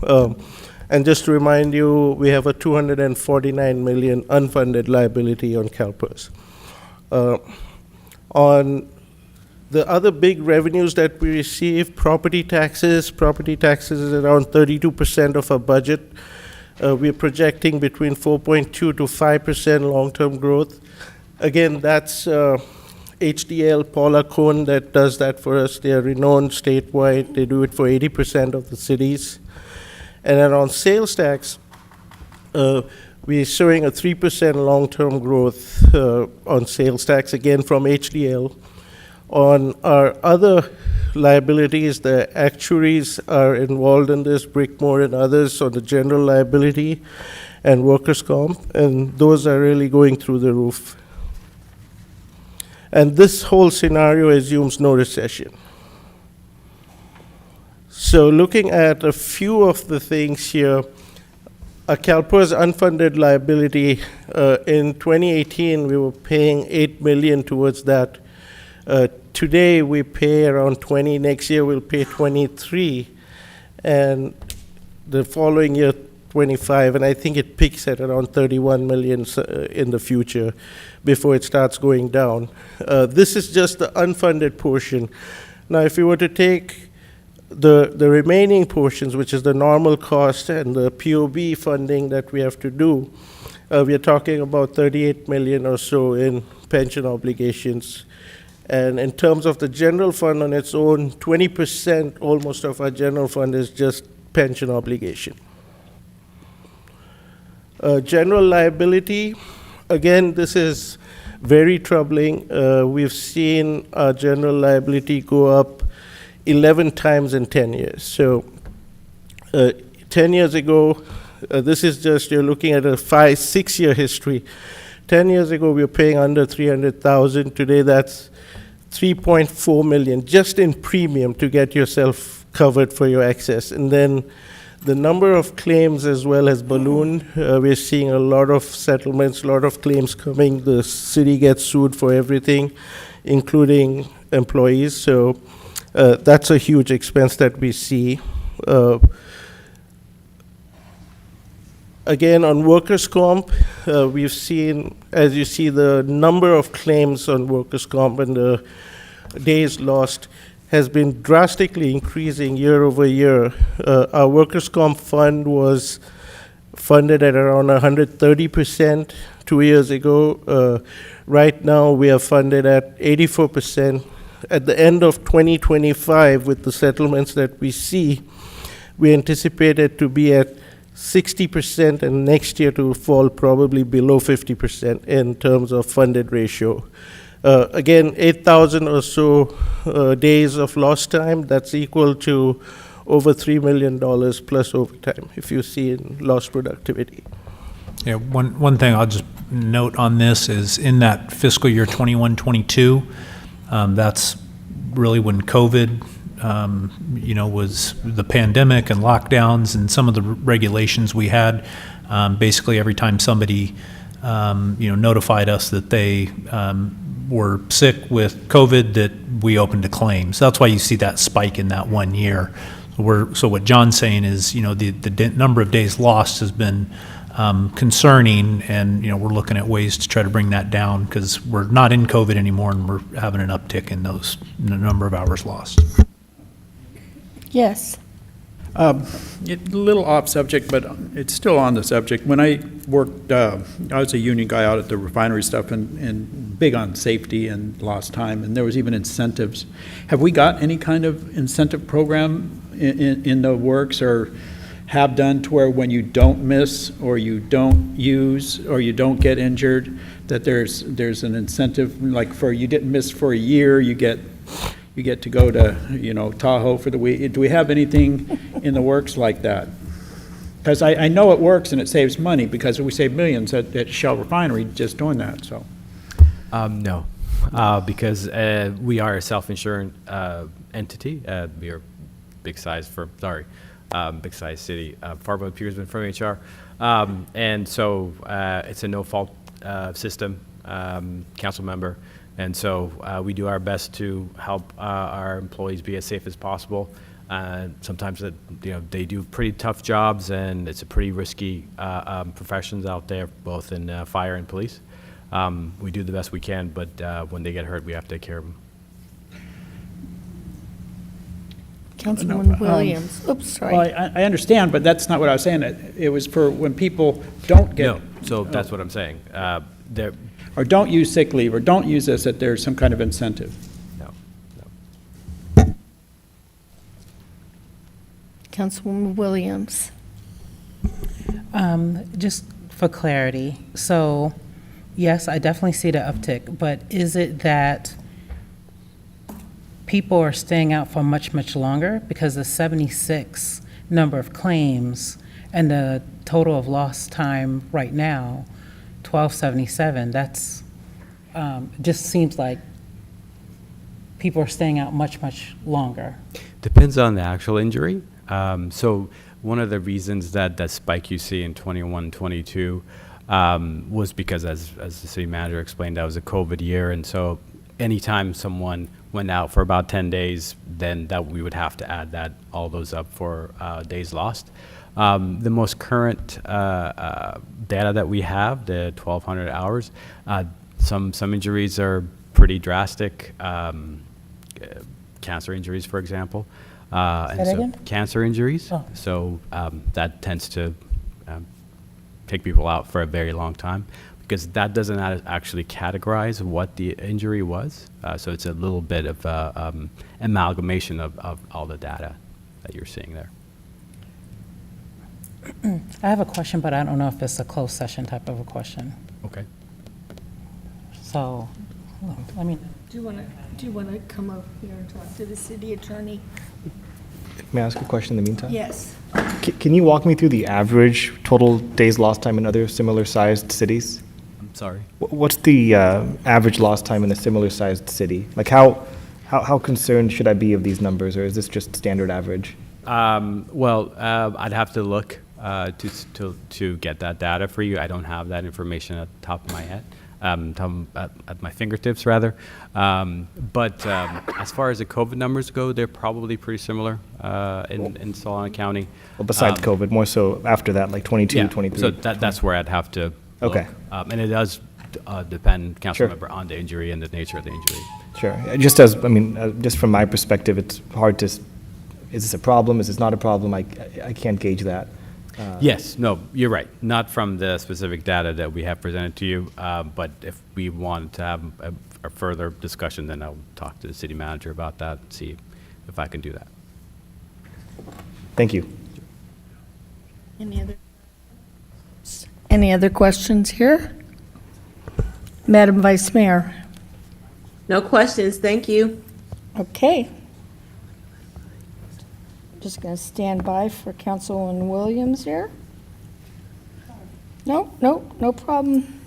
S11: And just to remind you, we have a $249 million unfunded liability on CalPERS. On the other big revenues that we receive, property taxes is around 32% of our budget. We're projecting between 4.2 to 5% long-term growth. Again, that's HDL, Paula Cohn that does that for us. They are renowned statewide. They do it for 80% of the cities. And then on sales tax, we're showing a 3% long-term growth on sales tax, again from HDL. On our other liabilities, the actuaries are involved in this, Brickmore and others, on the general liability and workers' comp, and those are really going through the roof. And this whole scenario assumes no recession. So looking at a few of the things here, a CalPERS unfunded liability, in 2018, we were paying $8 million towards that. Today, we pay around 20. Next year, we'll pay 23. And the following year, 25. And I think it peaks at around 31 million in the future before it starts going down. This is just the unfunded portion. Now, if you were to take the remaining portions, which is the normal cost and the POB funding that we have to do, we are talking about 38 million or so in pension obligations. And in terms of the general fund on its own, 20% almost of our general fund is just pension obligation. General liability, again, this is very troubling. We've seen our general liability go up 11 times in 10 years. So 10 years ago, this is just, you're looking at a 5-6 year history. 10 years ago, we were paying under 300,000. Today, that's 3.4 million just in premium to get yourself covered for your excess. And then the number of claims as well has ballooned. We're seeing a lot of settlements, a lot of claims coming. The city gets sued for everything, including employees. So that's a huge expense that we see. Again, on workers' comp, we've seen, as you see, the number of claims on workers' comp and the days lost has been drastically increasing year over year. Our workers' comp fund was funded at around 130% 2 years ago. Right now, we are funded at 84%. At the end of 2025, with the settlements that we see, we anticipate it to be at 60%, and next year to fall probably below 50% in terms of funded ratio. Again, 8,000 or so days of lost time, that's equal to over $3 million plus overtime, if you see in lost productivity.
S3: Yeah, one thing I'll just note on this is in that fiscal year 21-22, that's really when COVID was the pandemic and lockdowns and some of the regulations we had. Basically, every time somebody, notified us that they were sick with COVID, that we opened a claim. So that's why you see that spike in that 1 year. So what John's saying is, the number of days lost has been concerning, and, we're looking at ways to try to bring that down, because we're not in COVID anymore, and we're having an uptick in the number of hours lost.
S1: Yes.
S6: A little off subject, but it's still on the subject. When I worked, I was a union guy out at the refinery stuff and big on safety and lost time, and there was even incentives. Have we got any kind of incentive program in the works, or have done, to where when you don't miss or you don't use or you don't get injured, that there's an incentive, like for you didn't miss for a year, you get to go to, Tahoe for the week? Do we have anything in the works like that? Because I know it works and it saves money, because we save millions at Shell Refinery just doing that, so.
S14: No, because we are a self-insuring entity. We are big size city, Fargo Petersburg from HR. And so it's a no-fault system, council member. And so we do our best to help our employees be as safe as possible. Sometimes they do pretty tough jobs, and it's a pretty risky professions out there, both in fire and police. We do the best we can, but when they get hurt, we have to take care of them.
S1: Councilwoman Williams. Oops, sorry.
S6: Well, I understand, but that's not what I was saying. It was for when people don't get.
S14: No, so that's what I'm saying.
S6: Or don't use sick leave, or don't use this, that there's some kind of incentive.
S14: No.
S1: Councilwoman Williams.
S8: Just for clarity, so, yes, I definitely see the uptick, but is it that people are staying out for much, much longer? Because the 76 number of claims and the total of lost time right now, 1277, that's, just seems like people are staying out much, much longer.
S14: Depends on the actual injury. So one of the reasons that spike you see in 21, 22 was because, as the city manager explained, that was a COVID year. And so anytime someone went out for about 10 days, then that we would have to add all those up for days lost. The most current data that we have, the 1,200 hours, some injuries are pretty drastic. Cancer injuries, for example. And so
S8: again?
S14: cancer injuries.
S8: Oh.
S14: So that tends to take people out for a very long time, because that doesn't actually categorize what the injury was. So it's a little bit of amalgamation of all the data that you're seeing there.
S8: I have a question, but I don't know if it's a closed session type of a question.
S14: Okay.
S8: So, I mean,
S1: Do you want to come over here and talk to the city attorney?
S9: May I ask a question in the meantime?
S1: Yes.
S9: Can you walk me through the average total days lost time in other similar-sized cities?
S14: I'm sorry.
S9: What's the average lost time in a similar-sized city? Like, how concerned should I be of these numbers, or is this just standard average?
S14: Well, I'd have to look to get that data for you. I don't have that information at the top of my head, at my fingertips, rather. But as far as the COVID numbers go, they're probably pretty similar in Solana County.
S9: Well, besides COVID, more so after that, like 22,
S14: Yeah,
S9: 23?
S14: so that's where I'd have to look.
S9: Okay.
S14: And it does depend, council
S9: Sure.
S14: member, on the injury and the nature of the injury.
S9: Sure. Just just from my perspective, it's hard to, is this a problem? Is this not a problem? I can't gauge that.
S14: Yes, no, you're right. Not from the specific data that we have presented to you, but if we wanted to have a further discussion, then I'll talk to the city manager about that, and see if I can do that.
S9: Thank you.
S1: Any other questions here? Madam Vice Mayor?
S10: No questions, thank you.
S1: Okay. Just going to stand by for Councilwoman Williams here. No problem.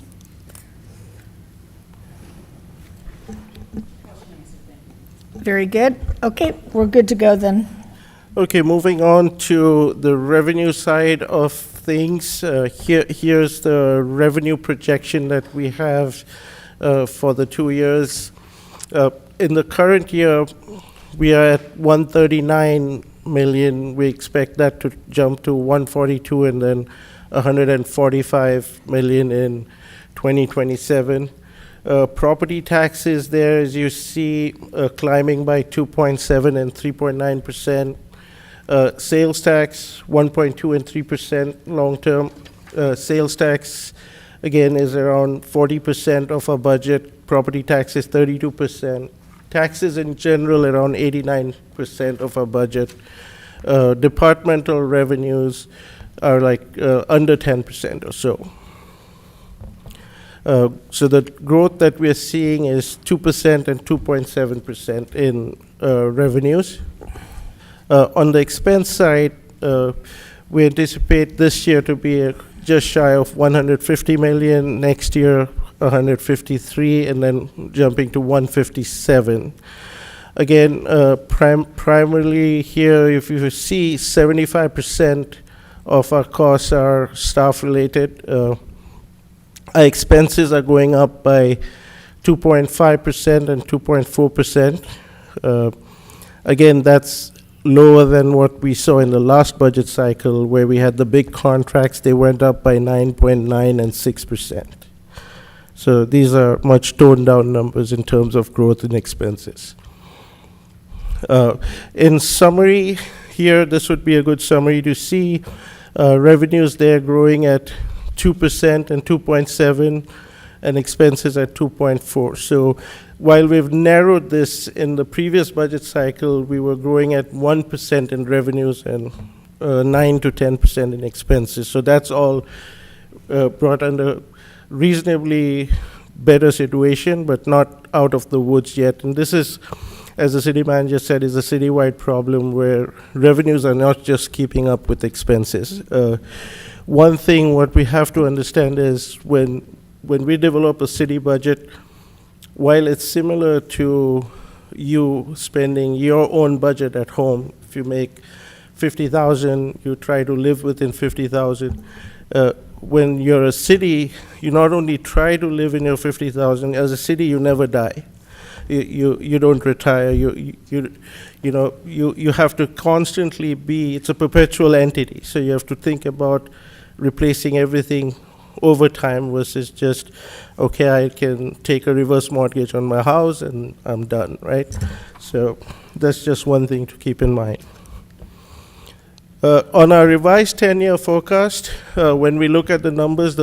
S1: Very good. Okay, we're good to go then.
S11: Okay, moving on to the revenue side of things. Here's the revenue projection that we have for the 2 years. In the current year, we are at 139 million. We expect that to jump to 142 and then 145 million in 2027. Property taxes there, as you see, climbing by 2.7 and 3.9%. Sales tax, 1.2 and 3% long-term. Sales tax, again, is around 40% of our budget. Property tax is 32%. Taxes in general, around 89% of our budget. Departmental revenues are like under 10% or so. So the growth that we're seeing is 2% and 2.7% in revenues. On the expense side, we anticipate this year to be just shy of 150 million, next year 153, and then jumping to 157. Again, primarily here, if you see, 75% of our costs are staff-related. Our expenses are going up by 2.5% and 2.4%. Again, that's lower than what we saw in the last budget cycle, where we had the big contracts. They went up by 9.9% and 6%. So these are much toned down numbers in terms of growth in expenses. In summary, here, this would be a good summary to see. Revenues there growing at 2% and 2.7%, and expenses at 2.4%. So while we've narrowed this in the previous budget cycle, we were growing at 1% in revenues and 9 to 10% in expenses. So that's all brought under reasonably better situation, but not out of the woods yet. And this is, as the city manager said, is a citywide problem where revenues are not just keeping up with expenses. One thing what we have to understand is when we develop a city budget, while it's similar to you spending your own budget at home, if you make 50,000, you try to live within 50,000. When you're a city, you not only try to live in your 50,000, as a city, you never die. You don't retire. You have to constantly be. It's a perpetual entity. So you have to think about replacing everything over time versus just, okay, I can take a reverse mortgage on my house and I'm done, right? So that's just one thing to keep in mind. On our revised 10-year forecast, when we look at the numbers,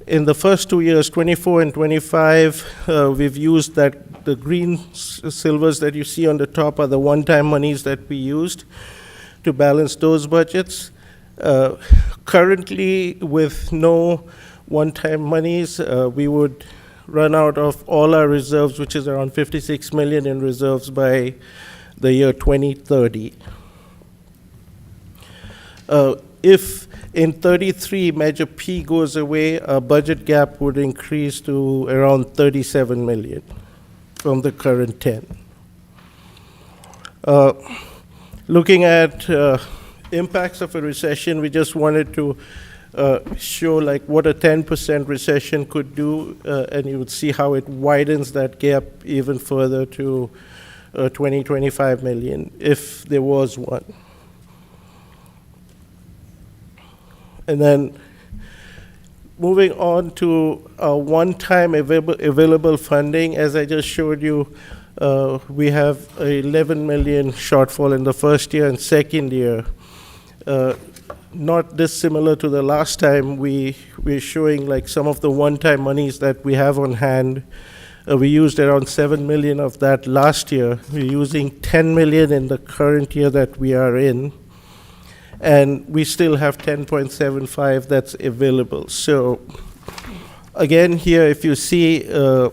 S11: in the first 2 years, 24 and 25, we've used that the green silvers that you see on the top are the one-time monies that we used to balance those budgets. Currently, with no one-time monies, we would run out of all our reserves, which is around 56 million in reserves by the year 2030. If in 33 Measure P goes away, our budget gap would increase to around 37 million from the current 10. Looking at impacts of a recession, we just wanted to show like what a 10% recession could do, and you would see how it widens that gap even further to 25 million if there was one. And then moving on to one-time available funding, as I just showed you, we have a 11 million shortfall in the first year and second year. Not dissimilar to the last time, we're showing like some of the one-time monies that we have on hand. We used around 7 million of that last year. We're using 10 million in the current year that we are in. And we still have 10.75 that's available. So again, here, if you see,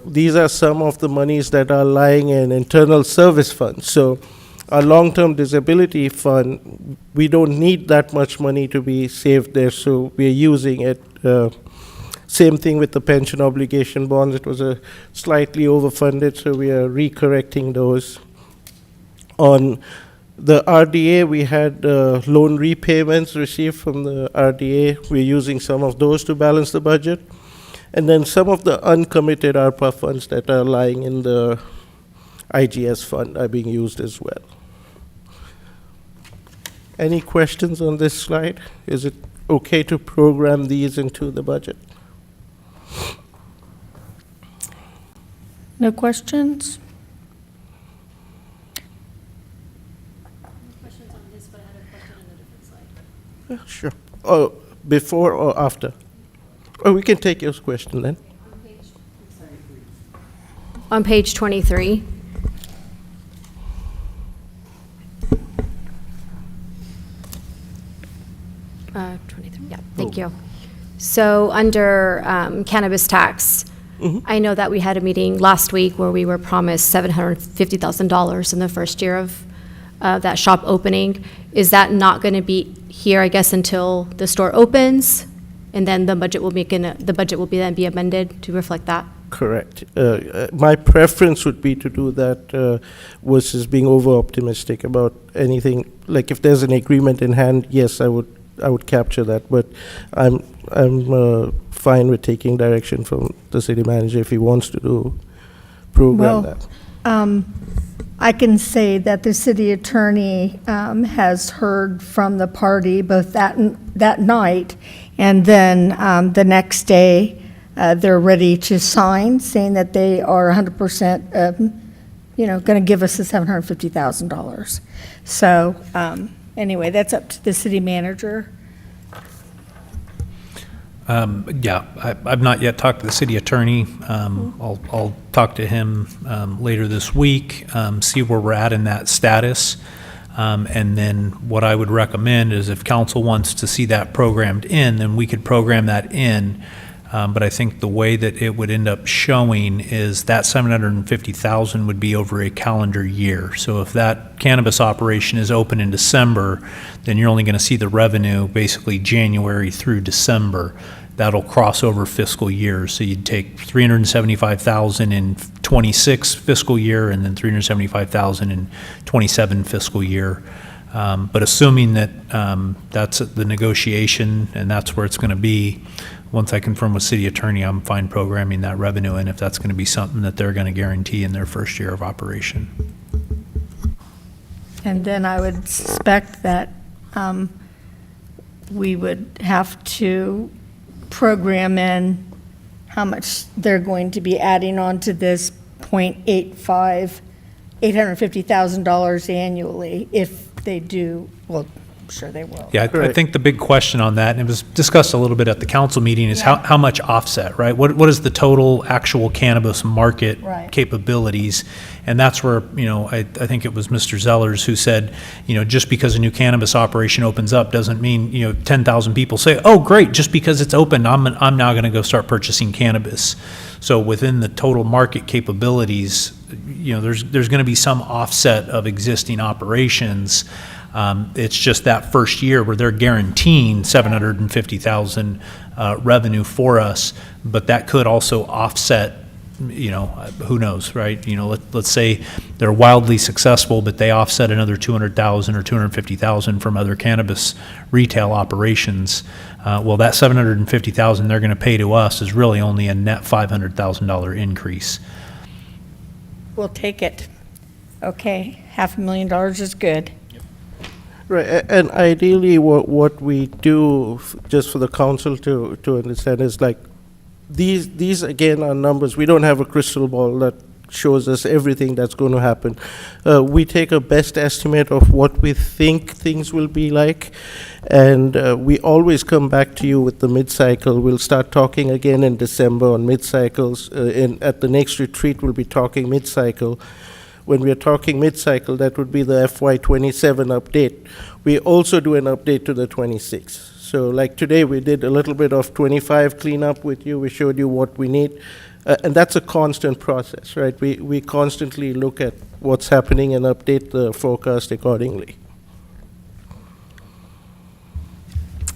S11: these are some of the monies that are lying in internal service funds. So our long-term disability fund, we don't need that much money to be saved there, so we're using it. Same thing with the pension obligation bonds. It was slightly overfunded, so we are recorrecting those. On the RDA, we had loan repayments received from the RDA. We're using some of those to balance the budget. And then some of the uncommitted ARPA funds that are lying in the IGS fund are being used as well. Any questions on this slide? Is it okay to program these into the budget?
S1: No questions?
S11: Yeah, sure. Oh, before or after? Oh, we can take your question then.
S7: On page 23. Uh, 23, yeah, thank you. So under cannabis tax, I know that we had a meeting last week where we were promised $750,000 in the first year of that shop opening. Is that not going to be here, I guess, until the store opens? And then the budget will then be amended to reflect that?
S11: Correct. My preference would be to do that versus being over-optimistic about anything. Like if there's an agreement in hand, yes, I would capture that. But I'm fine with taking direction from the city manager if he wants to program that.
S1: I can say that the city attorney has heard from the party both that night and then the next day. They're ready to sign, saying that they are 100%, going to give us the $750,000. So anyway, that's up to the city manager.
S3: Yeah, I've not yet talked to the city attorney. I'll talk to him later this week, see where we're at in that status. And then what I would recommend is if council wants to see that programmed in, then we could program that in. But I think the way that it would end up showing is that $750,000 would be over a calendar year. So if that cannabis operation is open in December, then you're only going to see the revenue basically January through December. That'll cross over fiscal years. So you'd take $375,000 in 26 fiscal year and then $375,000 in 27 fiscal year. But assuming that that's the negotiation and that's where it's going to be, once I confirm with city attorney, I'm fine programming that revenue in if that's going to be something that they're going to guarantee in their first year of operation.
S1: And then I would suspect that we would have to program in how much they're going to be adding on to this $850,000 annually if they do, well, I'm sure they will.
S3: Yeah, I think the big question on that, and it was discussed a little bit at the council meeting, is how much offset, right? What is the total actual cannabis market capabilities? And that's where, I think it was Mr. Zellers who said, just because a new cannabis operation opens up doesn't mean, 10,000 people say, oh, great, just because it's open, I'm now going to go start purchasing cannabis. So within the total market capabilities, there's going to be some offset of existing operations. It's just that first year where they're guaranteeing $750,000 revenue for us, but that could also offset, who knows, right? Let's say they're wildly successful, but they offset another $200,000 or $250,000 from other cannabis retail operations. Well, that $750,000 they're going to pay to us is really only a net $500,000 increase.
S1: We'll take it. Okay, $500,000 is good.
S11: Right, and ideally, what we do, just for the council to understand, is like, these again are numbers. We don't have a crystal ball that shows us everything that's going to happen. We take a best estimate of what we think things will be like, and we always come back to you with the mid-cycle. We'll start talking again in December on mid-cycles. At the next retreat, we'll be talking mid-cycle. When we are talking mid-cycle, that would be the FY27 update. We also do an update to the 26. So like today, we did a little bit of 25 cleanup with you. We showed you what we need. And that's a constant process, right? We constantly look at what's happening and update the forecast accordingly.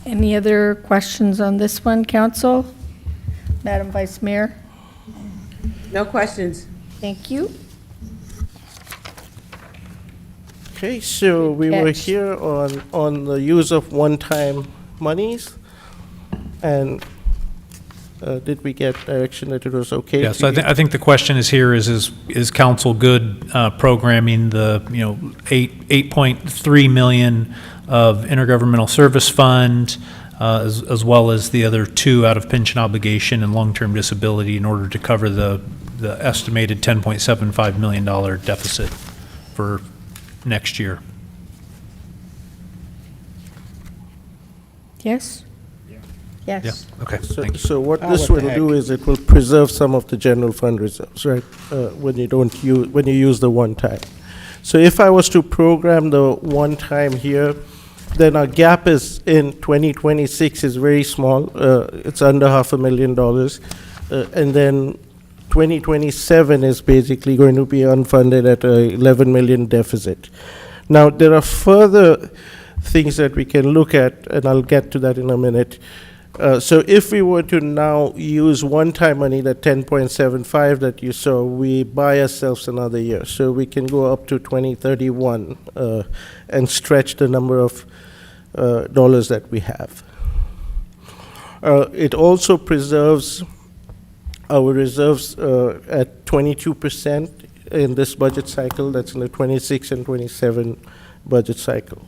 S1: Any other questions on this one, council? Madam Vice Mayor?
S10: No questions.
S1: Thank you.
S11: Okay, so we were here on the use of one-time monies, and Did we get direction that it was okay?
S3: Yeah, so
S11: to
S3: I think the question is here is council good programming the, 8.3 million of intergovernmental service fund, as well as the other 2 out of pension obligation and long-term disability in order to cover the estimated $10.75 million deficit for next year.
S1: Yes?
S3: Yeah,
S1: Yes.
S3: okay, thank you.
S11: So what this will do is it will preserve some of the general fund reserves, right? When you use the one time. So if I was to program the one time here, then our gap is in 2026 is very small. It's under $500,000. And then 2027 is basically going to be unfunded at a 11 million deficit. Now, there are further things that we can look at, and I'll get to that in a minute. So if we were to now use one-time money, that 10.75 that you saw, we buy ourselves another year. So we can go up to 2031 and stretch the number of dollars that we have. It also preserves our reserves at 22% in this budget cycle. That's in the 26 and 27 budget cycle.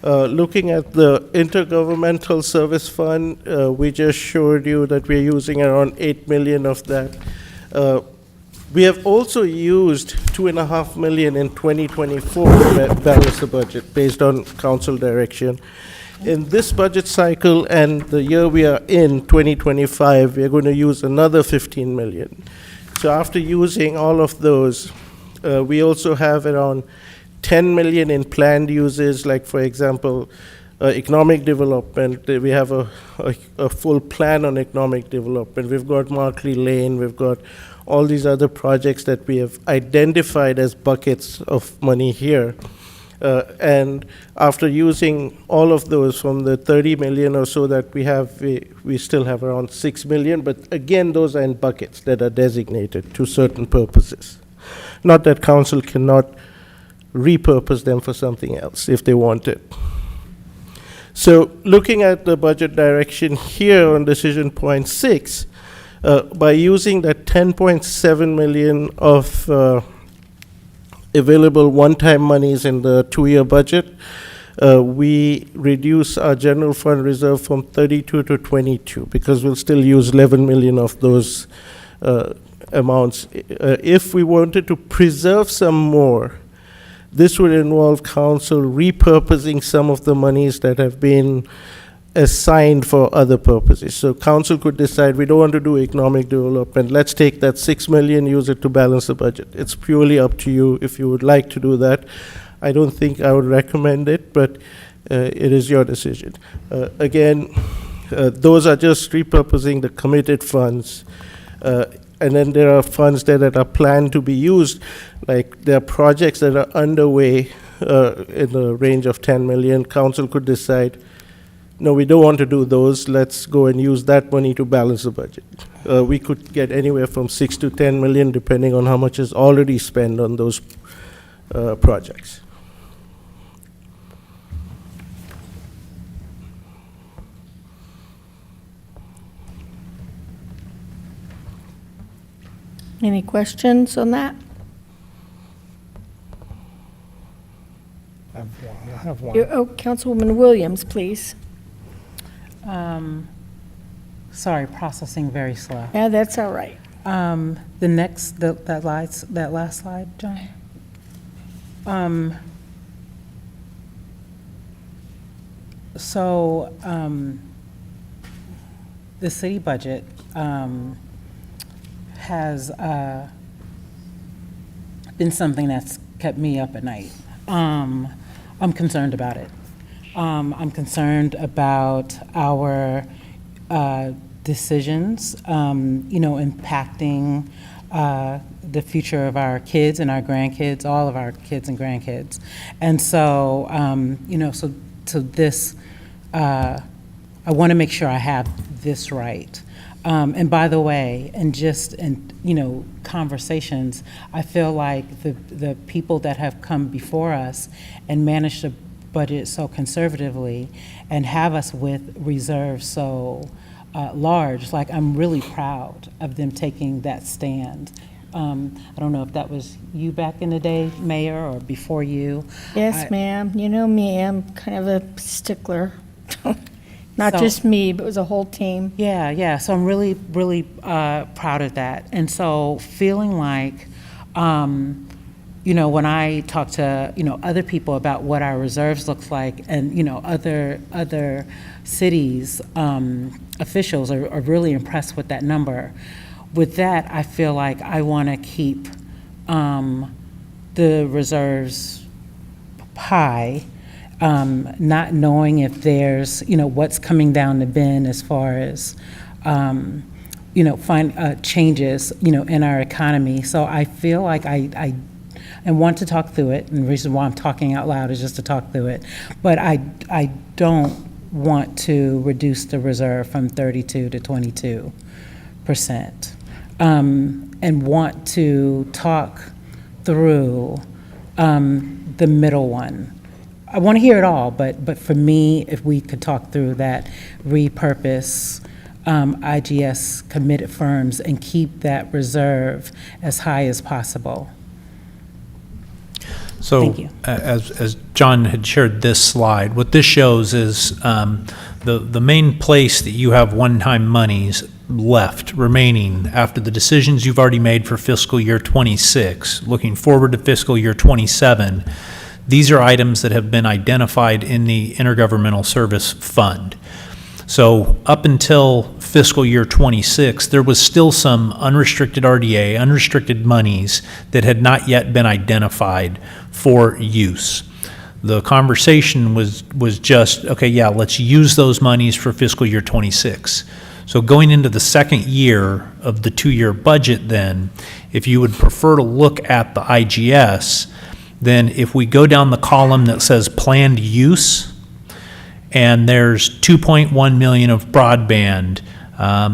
S11: Looking at the Intergovernmental Service Fund, we just showed you that we're using around 8 million of that. We have also used $2.5 million in 2024 to balance the budget based on council direction. In this budget cycle and the year we are in, 2025, we're going to use another 15 million. So after using all of those, we also have around 10 million in planned uses, like, for example, economic development. We have a full plan on economic development. We've got Markley Lane. We've got all these other projects that we have identified as buckets of money here. And after using all of those from the 30 million or so that we have, we still have around 6 million. But again, those are in buckets that are designated to certain purposes. Not that council cannot repurpose them for something else if they want it. So looking at the budget direction here on decision point 6, by using that 10.7 million of available one-time monies in the 2-year budget, we reduce our general fund reserve from 32 to 22 because we'll still use 11 million of those amounts. If we wanted to preserve some more, this would involve council repurposing some of the monies that have been assigned for other purposes. So council could decide, we don't want to do economic development, let's take that 6 million, use it to balance the budget. It's purely up to you if you would like to do that. I don't think I would recommend it, but it is your decision. Again, those are just repurposing the committed funds. And then there are funds that are planned to be used, like there are projects that are underway in the range of 10 million. Council could decide, no, we don't want to do those. Let's go and use that money to balance the budget. We could get anywhere from 6 to 10 million, depending on how much is already spent on those projects.
S1: Any questions on that?
S9: I have one.
S1: Oh, Councilwoman Williams, please.
S8: Sorry, processing very slow.
S1: Yeah, that's all right.
S8: The next, that last slide, John? So, the city budget has been something that's kept me up at night. I'm concerned about it. I'm concerned about our decisions, impacting the future of our kids and our grandkids, all of our kids and grandkids. And so, so this, I want to make sure I have this right. And by the way, conversations, I feel like the people that have come before us and managed to budget so conservatively and have us with reserves so large. Like, I'm really proud of them taking that stand. I don't know if that was you back in the day, Mayor, or before you.
S1: Yes, ma'am. You know me, I'm kind of a stickler. Not
S8: So-
S1: just me, but it was a whole team.
S8: Yeah, yeah, so I'm really, really proud of that. And so feeling like, you know, when I talk to, you know, other people about what our reserves looks like, and, you know, other cities, officials are really impressed with that number. With that, I feel like I want to keep the reserves high, not knowing if there's, you know, what's coming down the bin as far as, you know, changes, you know, in our economy. So I feel like I want to talk through it, and the reason why I'm talking out loud is just to talk through it. But I don't want to reduce the reserve from 32 to 22%, and want to talk through the middle one. I want to hear it all, but for me, if we could talk through that, repurpose IGS committed firms and keep that reserve as high as possible.
S3: So,
S8: Thank you.
S3: as John had shared this slide, what this shows is the main place that you have one-time monies left remaining after the decisions you've already made for fiscal year 26, looking forward to fiscal year 27. These are items that have been identified in the Intergovernmental Service Fund. So up until fiscal year 26, there was still some unrestricted RDA, unrestricted monies that had not yet been identified for use. The conversation was just, okay, yeah, let's use those monies for fiscal year 26. So going into the second year of the two-year budget then, if you would prefer to look at the IGS, then if we go down the column that says planned use, and there's 2.1 million of broadband,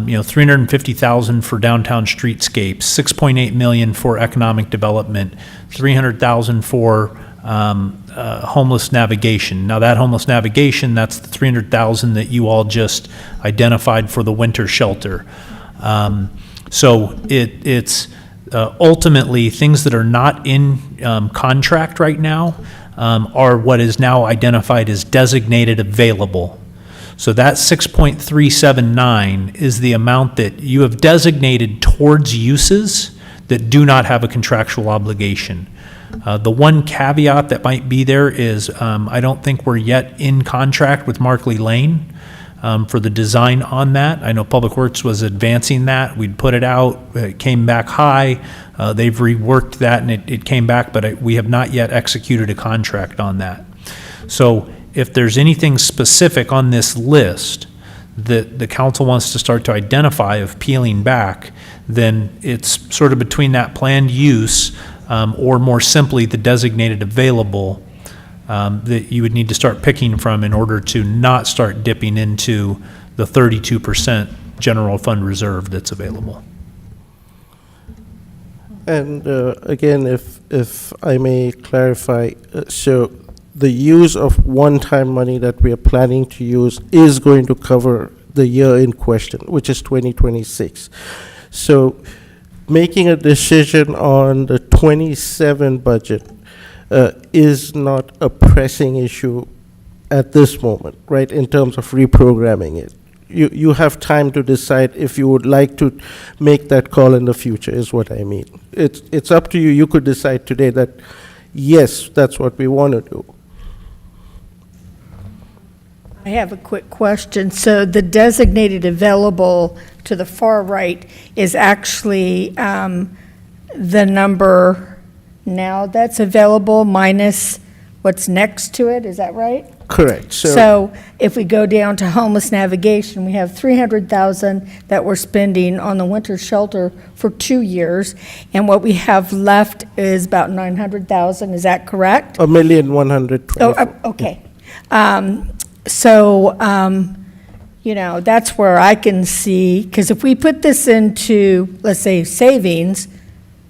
S3: you know, 350,000 for downtown streetscapes, 6.8 million for economic development, 300,000 for homeless navigation. Now that homeless navigation, that's the 300,000 that you all just identified for the winter shelter. So it's ultimately things that are not in contract right now are what is now identified as designated available. So that 6.379 is the amount that you have designated towards uses that do not have a contractual obligation. The one caveat that might be there is I don't think we're yet in contract with Markley Lane for the design on that. I know Public Works was advancing that. We'd put it out, it came back high. They've reworked that and it came back, but we have not yet executed a contract on that. So if there's anything specific on this list that the council wants to start to identify of peeling back, then it's sort of between that planned use or more simply the designated available that you would need to start picking from in order to not start dipping into the 32% general fund reserve that's available.
S11: And again, if I may clarify, so the use of one-time money that we are planning to use is going to cover the year in question, which is 2026. So making a decision on the 27 budget is not a pressing issue at this moment, right, in terms of reprogramming it. You have time to decide if you would like to make that call in the future, is what I mean. It's up to you. You could decide today that, yes, that's what we want to do.
S1: I have a quick question. So the designated available to the far right is actually the number now that's available minus what's next to it, is that right?
S11: Correct.
S1: So if we go down to homeless navigation, we have 300,000 that we're spending on the winter shelter for 2 years, and what we have left is about 900,000, is that correct?
S11: $1,120,000.
S1: Oh, okay. You know, that's where I can see, because if we put this into, let's say, savings,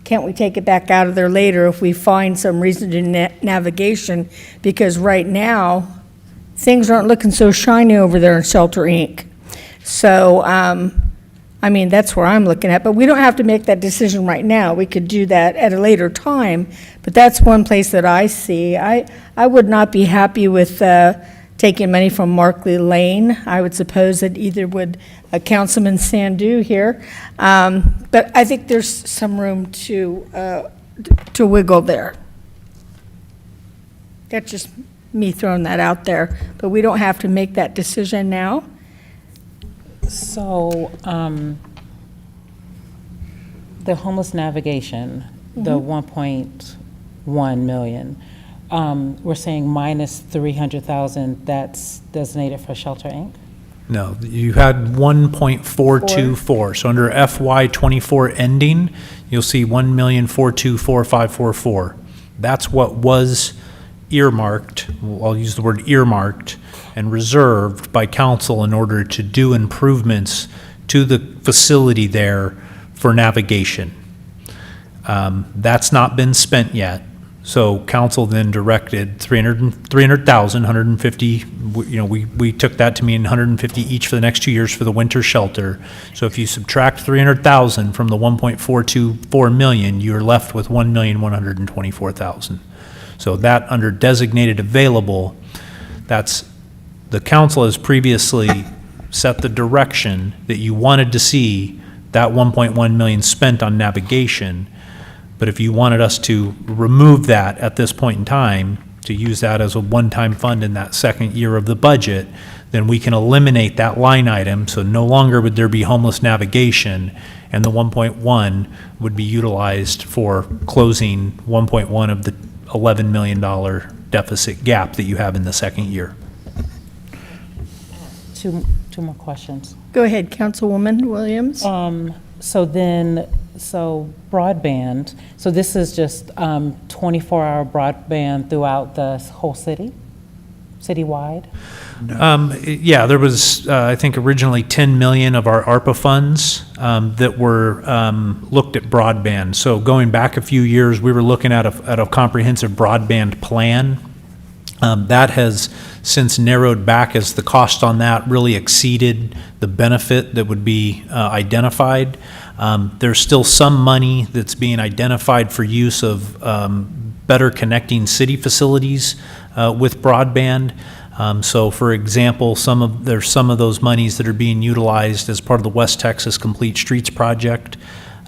S1: can't we take it back out of there later if we find some reason to navigation? Because right now, things aren't looking so shiny over there in Shelter Inc. So, I mean, that's where I'm looking at, but we don't have to make that decision right now. We could do that at a later time, but that's one place that I see. I would not be happy with taking money from Markley Lane. I would suppose that either would Councilman Sandu here, but I think there's some room to wiggle there. That's just me throwing that out there, but we don't have to make that decision now.
S8: So, the homeless navigation, the 1.1 million, we're saying minus 300,000, that's designated for Shelter Inc.?
S3: No, you had 1.424. So under FY '24 ending, you'll see 1,424,544. That's what was earmarked, I'll use the word earmarked, and reserved by council in order to do improvements to the facility there for navigation. That's not been spent yet. So council then directed 300,000, 150, you know, we took that to mean 150 each for the next 2 years for the winter shelter. So if you subtract 300,000 from the 1.424 million, you're left with 1,124,000. So that under designated available, that's, the council has previously set the direction that you wanted to see that 1.1 million spent on navigation. But if you wanted us to remove that at this point in time, to use that as a one-time fund in that second year of the budget, then we can eliminate that line item. So no longer would there be homeless navigation, and the 1.1 would be utilized for closing 1.1 of the $11 million deficit gap that you have in the second year.
S8: Two more questions.
S1: Go ahead, Councilwoman Williams.
S8: So broadband, so this is just 24-hour broadband throughout the whole city, citywide?
S3: Yeah, there was, I think originally 10 million of our ARPA funds that were looked at broadband. So going back a few years, we were looking at a comprehensive broadband plan. That has since narrowed back as the cost on that really exceeded the benefit that would be identified. There's still some money that's being identified for use of better connecting city facilities with broadband. So for example, there's some of those monies that are being utilized as part of the West Texas Complete Streets project,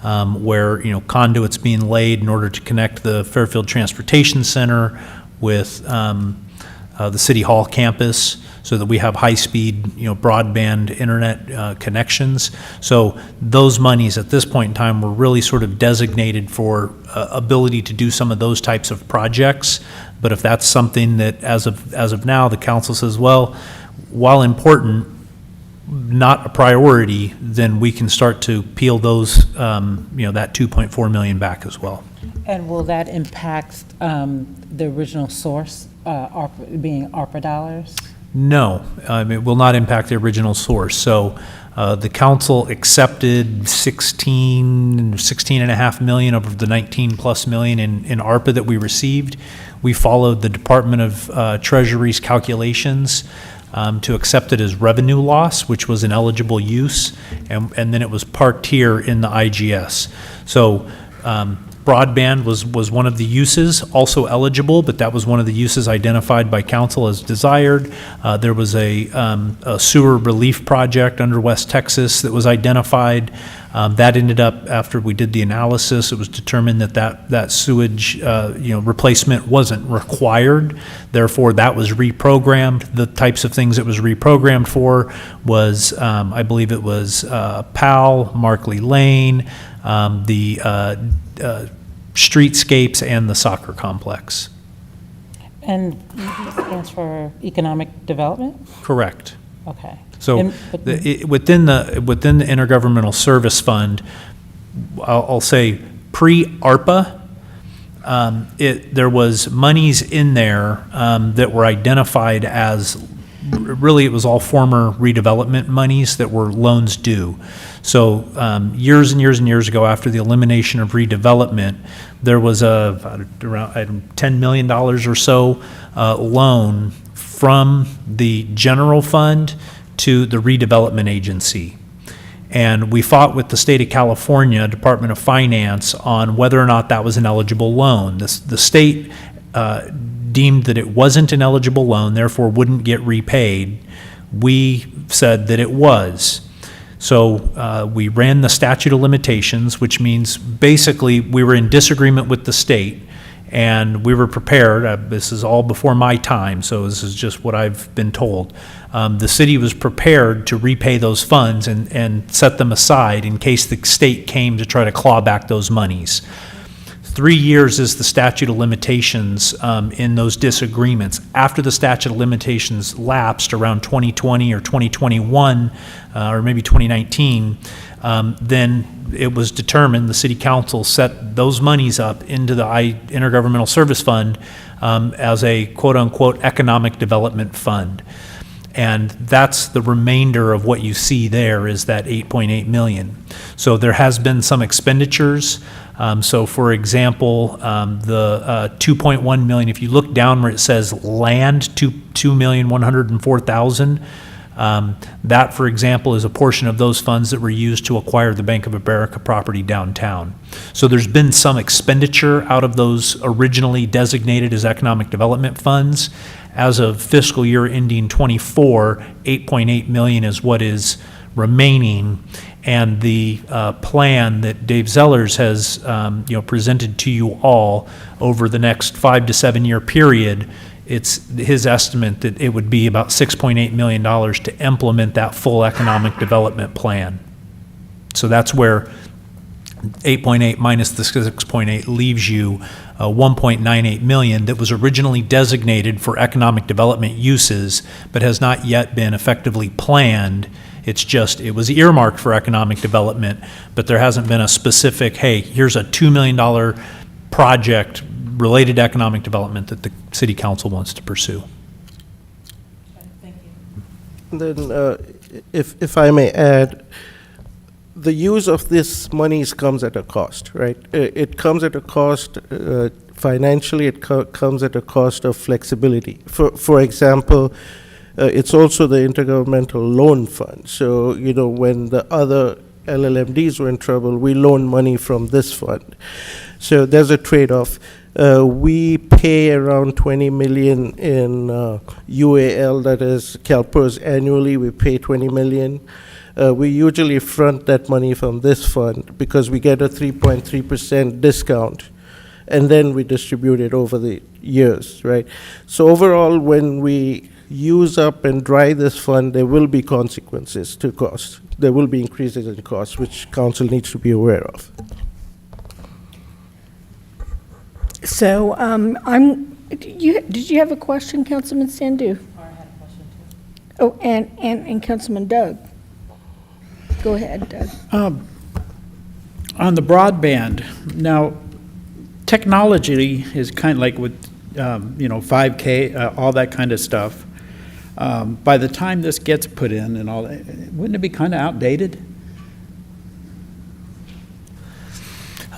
S3: where, you know, conduits being laid in order to connect the Fairfield Transportation Center with the City Hall campus, so that we have high-speed, you know, broadband internet connections. So those monies at this point in time were really sort of designated for ability to do some of those types of projects. But if that's something that, as of now, the council says, well, while important, not a priority, then we can start to peel those, you know, that 2.4 million back as well.
S8: And will that impact the original source, being ARPA dollars?
S3: No, it will not impact the original source. So the council accepted 16.5 million over the 19 plus million in ARPA that we received. We followed the Department of Treasury's calculations to accept it as revenue loss, which was an eligible use, and then it was parked here in the IGS. So broadband was one of the uses, also eligible, but that was one of the uses identified by council as desired. There was a sewer relief project under West Texas that was identified. That ended up, after we did the analysis, it was determined that sewage replacement wasn't required. Therefore, that was reprogrammed. The types of things it was reprogrammed for was, I believe it was Powell, Markley Lane, the streetscapes, and the soccer complex.
S8: And this stands for economic development?
S3: Correct.
S8: Okay.
S3: So within the Intergovernmental Service Fund, I'll say pre-ARPA, there was monies in there that were identified as really, it was all former redevelopment monies that were loans due. So years and years and years ago, after the elimination of redevelopment, there was around $10 million or so loan from the general fund to the redevelopment agency. And we fought with the state of California Department of Finance on whether or not that was an eligible loan. The state deemed that it wasn't an eligible loan, therefore wouldn't get repaid. We said that it was. So we ran the statute of limitations, which means basically we were in disagreement with the state, and we were prepared. This is all before my time, so this is just what I've been told. The city was prepared to repay those funds and set them aside in case the state came to try to claw back those monies. 3 years is the statute of limitations in those disagreements. After the statute of limitations lapsed around 2020 or 2021, or maybe 2019, then it was determined, the city council set those monies up into the Intergovernmental Service Fund as a quote-unquote economic development fund. And that's the remainder of what you see there is that 8.8 million. So there has been some expenditures. So for example, the 2.1 million, if you look down where it says land, 2,104,000, that, for example, is a portion of those funds that were used to acquire the Bank of America property downtown. So there's been some expenditure out of those originally designated as economic development funds. As of fiscal year ending 24, 8.8 million is what is remaining. And the plan that Dave Zellers has presented to you all over the next 5 to 7 year period, it's his estimate that it would be about $6.8 million to implement that full economic development plan. So that's where 8.8 minus the 6.8 leaves you 1.98 million that was originally designated for economic development uses, but has not yet been effectively planned. It was earmarked for economic development, but there hasn't been a specific, hey, here's a $2 million project related to economic development that the city council wants to pursue.
S11: Then, if I may add, the use of this monies comes at a cost, right? It comes at a cost financially. It comes at a cost of flexibility. For example, it's also the Intergovernmental Loan Fund. So, when the other LLMDs were in trouble, we loaned money from this fund. So there's a trade-off. We pay around 20 million in UAL, that is CalPERS annually. We pay 20 million. We usually front that money from this fund because we get a 3.3% discount, and then we distribute it over the years, right? So overall, when we use up and dry this fund, there will be consequences to costs. There will be increases in costs, which council needs to be aware of.
S1: So did you have a question, Councilman Sandu? I had a question too. Oh, and Councilman Doug. Go ahead, Doug.
S6: On the broadband, now, technology is kind of like with, 5K, all that kind of stuff. By the time this gets put in and all that, wouldn't it be kind of outdated?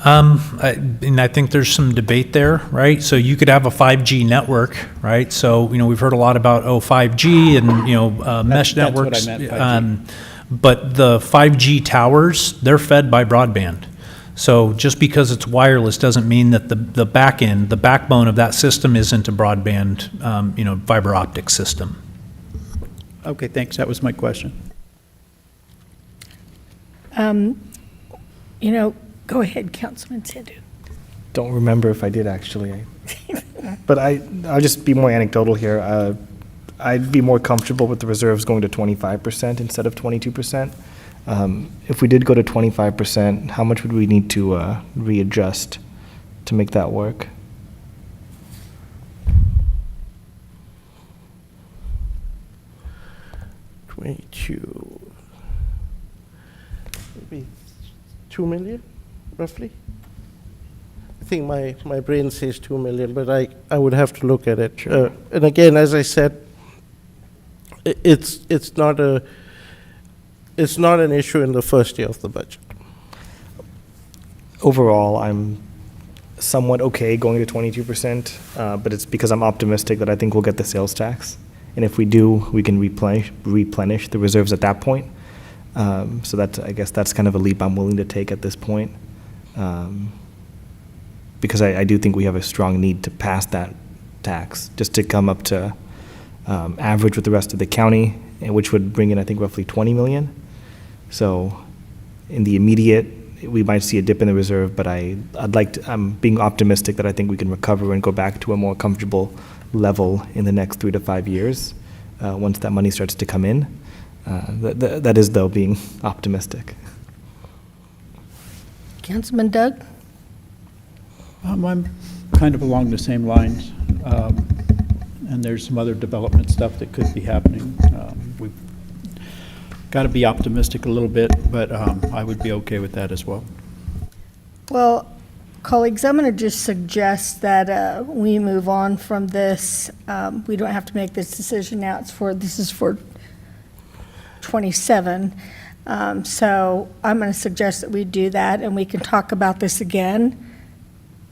S3: And I think there's some debate there, right? So you could have a 5G network, right? So, we've heard a lot about, 5G and, mesh
S6: That's
S3: networks.
S6: what I meant, 5G.
S3: But the 5G towers, they're fed by broadband. So just because it's wireless doesn't mean that the back end, the backbone of that system isn't a broadband, fiber optic system.
S6: Okay, thanks. That was my question.
S1: Go ahead, Councilman Sandu.
S9: Don't remember if I did actually. But I'll just be more anecdotal here. I'd be more comfortable with the reserves going to 25% instead of 22%. If we did go to 25%, how much would we need to readjust to make that work?
S11: Maybe 2 million, roughly. I think my brain says 2 million, but I would have to look at it. And again, as I said, it's not an issue in the first year of the budget.
S9: Overall, I'm somewhat okay going to 22%, but it's because I'm optimistic that I think we'll get the sales tax. And if we do, we can replenish the reserves at that point. So I guess that's kind of a leap I'm willing to take at this point. Because I do think we have a strong need to pass that tax, just to come up to average with the rest of the county, and which would bring in, I think, roughly 20 million. So in the immediate, we might see a dip in the reserve, but I'm being optimistic that I think we can recover and go back to a more comfortable level in the next 3 to 5 years, once that money starts to come in. That is, though, being optimistic.
S1: Councilman Doug?
S6: I'm kind of along the same lines, and there's some other development stuff that could be happening. We've got to be optimistic a little bit, but I would be okay with that as well.
S1: Well, colleagues, I'm going to just suggest that we move on from this. We don't have to make this decision now. This is for 27. So I'm going to suggest that we do that, and we can talk about this again.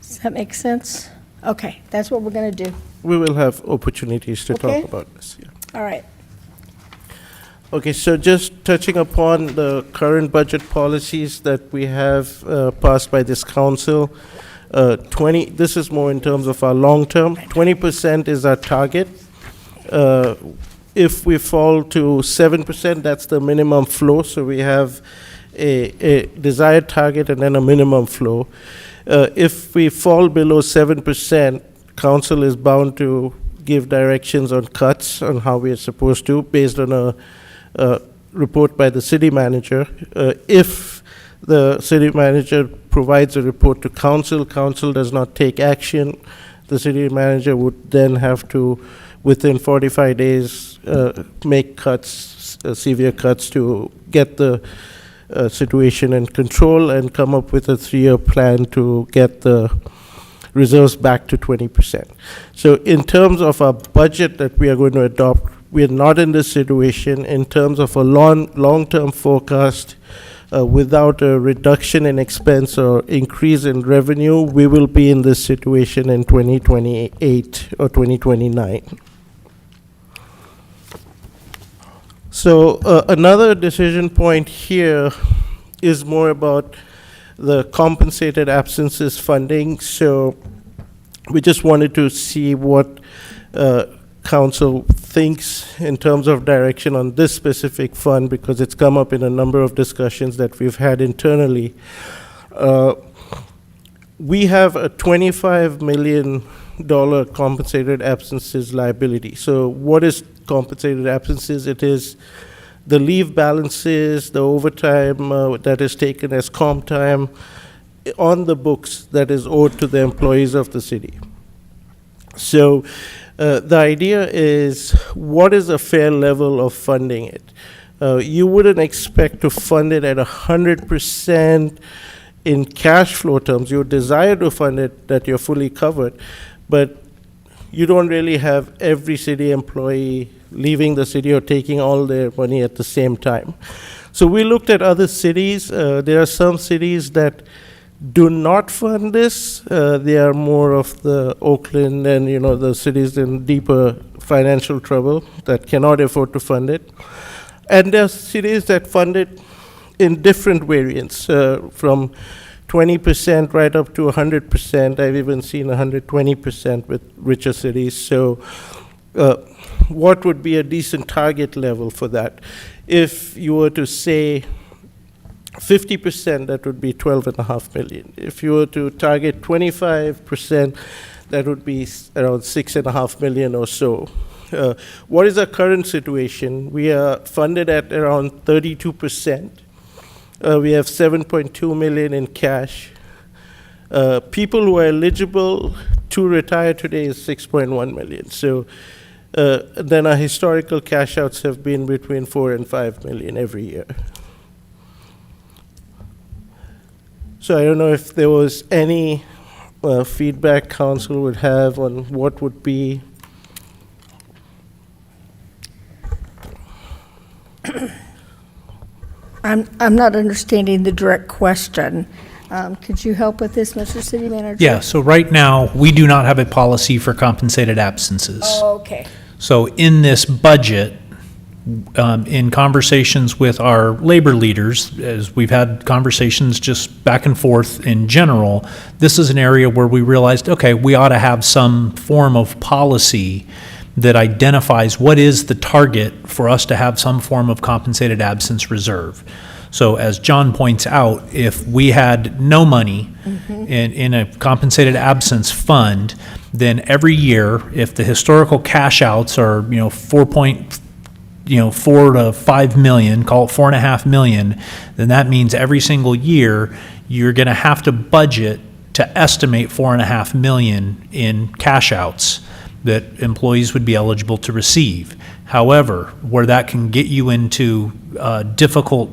S1: Does that make sense? Okay, that's what we're going to do.
S11: We will have opportunities to
S1: Okay.
S11: talk about this. Yeah.
S1: All right.
S11: Okay, so just touching upon the current budget policies that we have passed by this council, this is more in terms of our long term. 20% is our target. If we fall to 7%, that's the minimum flow. So we have a desired target and then a minimum flow. If we fall below 7%, council is bound to give directions on cuts on how we are supposed to, based on a report by the city manager. If the city manager provides a report to council, council does not take action, the city manager would then have to, within 45 days, make cuts, severe cuts, to get the situation in control and come up with a 3-year plan to get the reserves back to 20%. So in terms of our budget that we are going to adopt, we are not in this situation. In terms of a long-term forecast, without a reduction in expense or increase in revenue, we will be in this situation in 2028 or 2029. So another decision point here is more about the compensated absences funding. So we just wanted to see what council thinks in terms of direction on this specific fund, because it's come up in a number of discussions that we've had internally. We have a $25 million compensated absences liability. So what is compensated absences? It is the leave balances, the overtime that is taken as comp time on the books that is owed to the employees of the city. So the idea is, what is a fair level of funding it? You wouldn't expect to fund it at 100% in cash flow terms. You desire to fund it that you're fully covered, but you don't really have every city employee leaving the city or taking all their money at the same time. So we looked at other cities. There are some cities that do not fund this. They are more of the Oakland and the cities in deeper financial trouble that cannot afford to fund it. And there are cities that fund it in different variants, from 20% right up to 100%. I've even seen 120% with richer cities. So what would be a decent target level for that? If you were to say 50%, that would be 12.5 million. If you were to target 25%, that would be around 6.5 million or so. What is our current situation? We are funded at around 32%. We have 7.2 million in cash. People who are eligible to retire today is 6.1 million. So then our historical cash outs have been between 4 and 5 million every year. So I don't know if there was any feedback council would have on what would be.
S1: I'm not understanding the direct question. Could you help with this, Mr. City Manager?
S3: Yeah, so right now, we do not have a policy for compensated absences.
S1: Oh, okay.
S3: So in this budget, in conversations with our labor leaders, as we've had conversations just back and forth in general, this is an area where we realized, okay, we ought to have some form of policy that identifies what is the target for us to have some form of compensated absence reserve. So as John points out, if we had no money in a compensated absence fund, then every year, if the historical cash outs are, 4 to 5 million, call it 4.5 million, then that means every single year, you're going to have to budget to estimate 4.5 million in cash outs that employees would be eligible to receive. However, where that can get you into difficult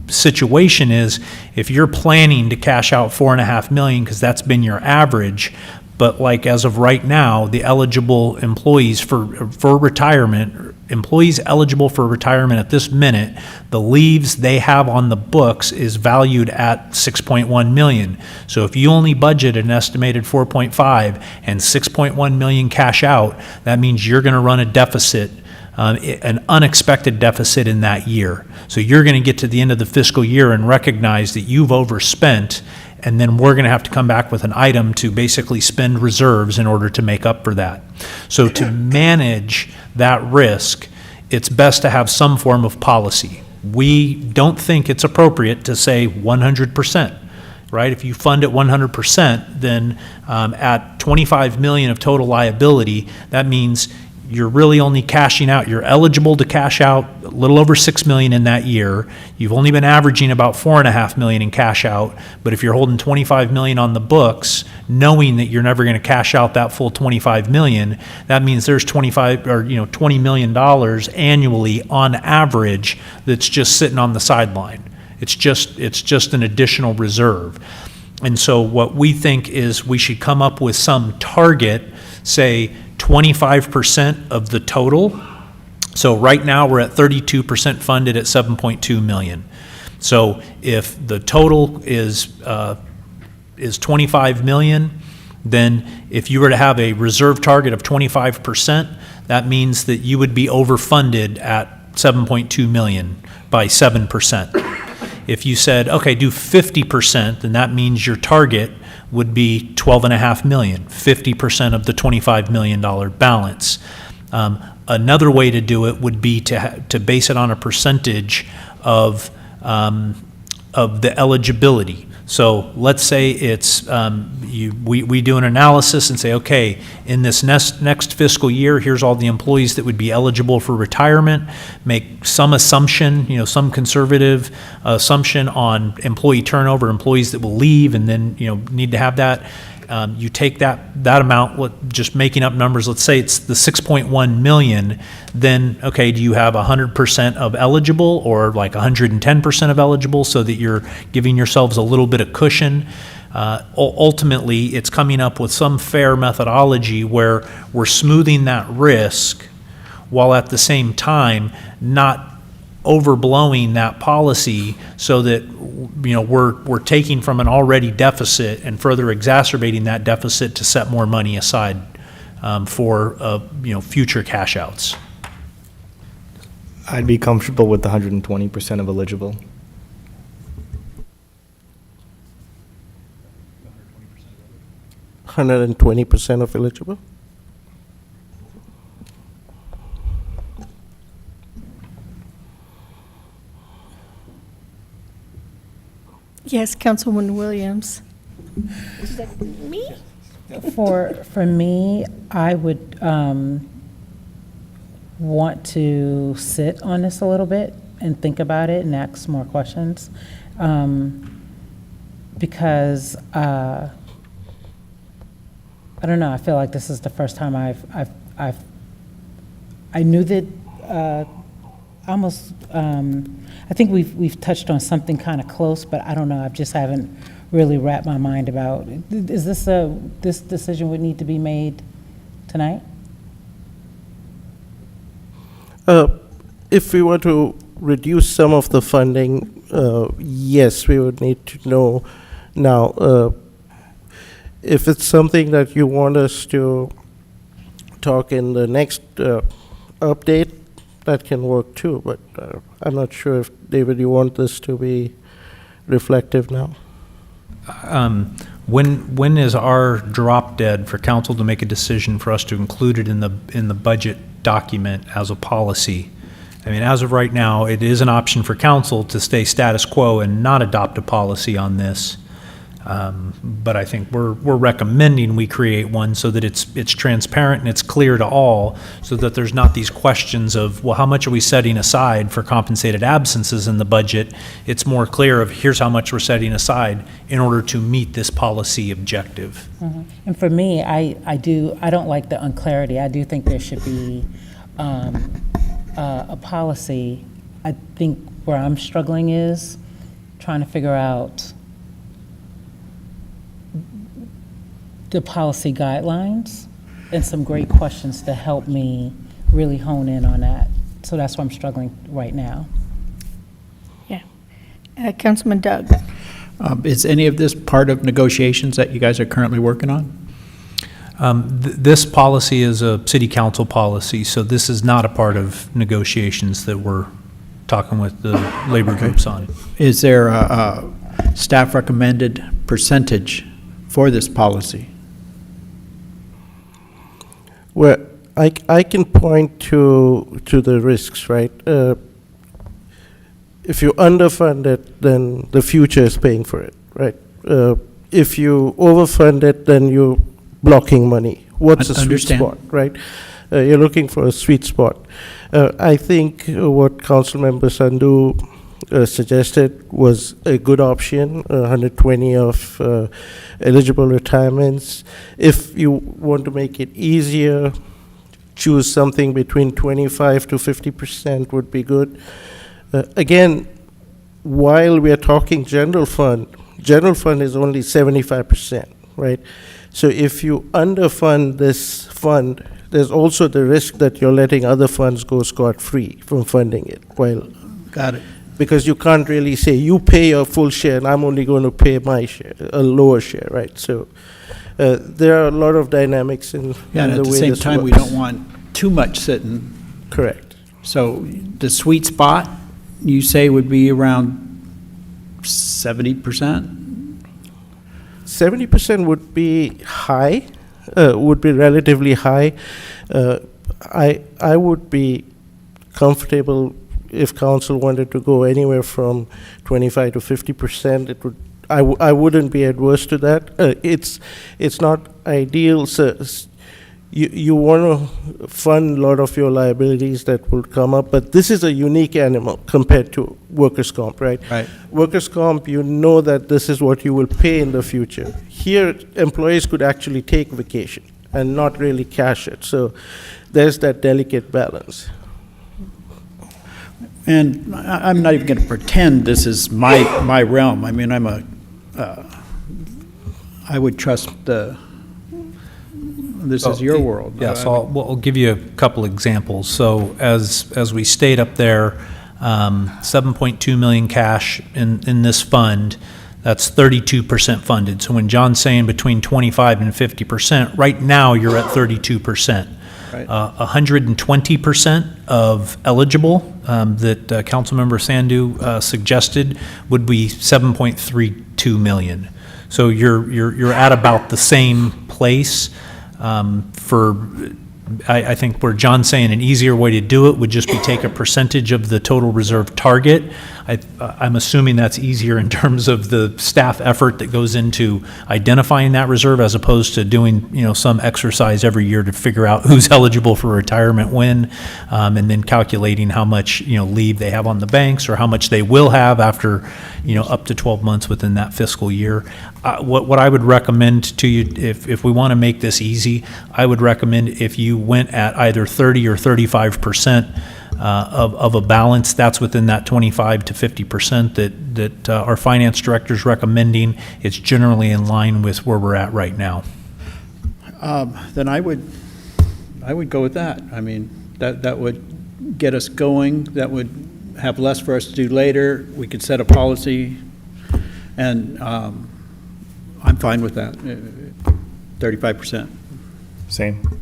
S3: situation is if you're planning to cash out 4.5 million because that's been your average, but like as of right now, the eligible employees for retirement, employees eligible for retirement at this minute, the leaves they have on the books is valued at 6.1 million. So if you only budget an estimated 4.5 and 6.1 million cash out, that means you're going to run a deficit, an unexpected deficit in that year. So you're going to get to the end of the fiscal year and recognize that you've overspent, and then we're going to have to come back with an item to basically spend reserves in order to make up for that. So to manage that risk, it's best to have some form of policy. We don't think it's appropriate to say 100%. Right? If you fund it 100%, then at 25 million of total liability, that means you're really only cashing out, you're eligible to cash out a little over 6 million in that year. You've only been averaging about 4.5 million in cash out, but if you're holding 25 million on the books, knowing that you're never going to cash out that full 25 million, that means there's $20 million annually on average that's just sitting on the sideline. It's just an additional reserve. And so what we think is we should come up with some target, say 25% of the total. So right now we're at 32% funded at 7.2 million. So if the total is 25 million, then if you were to have a reserve target of 25%, that means that you would be overfunded at 7.2 million by 7%. If you said, okay, do 50%, then that means your target would be 12.5 million, 50% of the $25 million balance. Another way to do it would be to base it on a percentage of the eligibility. So let's say it's we do an analysis and say, okay, in this next fiscal year, here's all the employees that would be eligible for retirement. Make some assumption, some conservative assumption on employee turnover, employees that will leave, and then need to have that. You take that amount, just making up numbers, let's say it's the 6.1 million, then, okay, do you have 100% of eligible or like 110% of eligible so that you're giving yourselves a little bit of cushion? Ultimately, it's coming up with some fair methodology where we're smoothing that risk while at the same time not overblowing that policy so that we're taking from an already deficit and further exacerbating that deficit to set more money aside for future cash outs.
S9: I'd be comfortable with the 120% of eligible.
S11: $120% of eligible?
S1: Yes, Councilwoman Williams. Me?
S8: For me, I would want to sit on this a little bit and think about it and ask more questions. Because I don't know, I feel like this is the first time I knew that almost, I think we've touched on something kind of close, but I don't know, I just haven't really wrapped my mind about, is this decision would need to be made tonight?
S11: If we were to reduce some of the funding, yes, we would need to know now. If it's something that you want us to talk in the next update, that can work too, but I'm not sure if, David, you want this to be reflective now?
S15: When is our drop dead for council to make a decision for us to include it in the budget document as a policy? I mean, as of right now, it is an option for council to stay status quo and not adopt a policy on this. But I think we're recommending we create one so that it's transparent and it's clear to all, so that there's not these questions of, well, how much are we setting aside for compensated absences in the budget? It's more clear of, here's how much we're setting aside in order to meet this policy objective.
S8: Mhm. And for me, I don't like the unclarity. I do think there should be a policy. I think where I'm struggling is trying to figure out the policy guidelines and some great questions to help me really hone in on that. So that's why I'm struggling right now.
S1: Yeah. Councilman Doug.
S6: Is any of this part of negotiations that you guys are currently working on?
S15: This policy is a city council policy, so this is not a part of negotiations that we're talking with the labor groups on.
S6: Is there a staff recommended percentage for this policy?
S11: Well, I can point to the risks, right? If you underfund it, then the future is paying for it, right? If you overfund it, then you're blocking money. What's a sweet spot, right? You're looking for a sweet spot. I think what Councilmember Sandhu suggested was a good option, 120 of eligible retirements. If you want to make it easier, choose something between 25 to 50% would be good. Again, while we are talking general fund is only 75%, right? So if you underfund this fund, there's also the risk that you're letting other funds go scot-free from funding it. Well,
S6: got it.
S11: Because you can't really say, you pay your full share and I'm only going to pay my share, a lower share, right? So there are a lot of dynamics in,
S6: Yeah, and
S11: in
S6: at
S11: the
S6: the
S11: way
S6: same
S11: this
S6: time, we
S11: works.
S6: don't want too much sitting.
S11: Correct.
S6: So the sweet spot, you say, would be around 70%?
S11: 70% would be high, would be relatively high. I would be comfortable if council wanted to go anywhere from 25 to 50%. It would. I wouldn't be adverse to that. It's not ideal. So you want to fund a lot of your liabilities that will come up, but this is a unique animal compared to workers' comp, right?
S6: Right.
S11: Workers' comp, you know that this is what you will pay in the future. Here, employees could actually take vacation and not really cash it. So there's that delicate balance.
S6: And I'm not even going to pretend this is my realm. I mean, I would trust this is your world.
S15: Yeah, so I'll give you a couple examples. So as we state up there, 7.2 million cash in this fund, that's 32% funded. So when John's saying between 25 and 50%, right now you're at 32%.
S6: Right.
S15: 120% of eligible that Councilmember Sandhu suggested would be 7.32 million. So you're at about the same place. I think where John's saying an easier way to do it would just be take a percentage of the total reserve target. I'm assuming that's easier in terms of the staff effort that goes into identifying that reserve as opposed to doing, some exercise every year to figure out who's eligible for retirement when, and then calculating how much, leave they have on the banks or how much they will have after, up to 12 months within that fiscal year. What I would recommend to you, if we want to make this easy, I would recommend if you went at either 30 or 35% of a balance, that's within that 25 to 50% that our finance director is recommending. It's generally in line with where we're at right now.
S6: Then I would go with that. I mean, that would get us going. That would have less for us to do later, we could set a policy, and I'm fine with that, 35%.
S9: Same.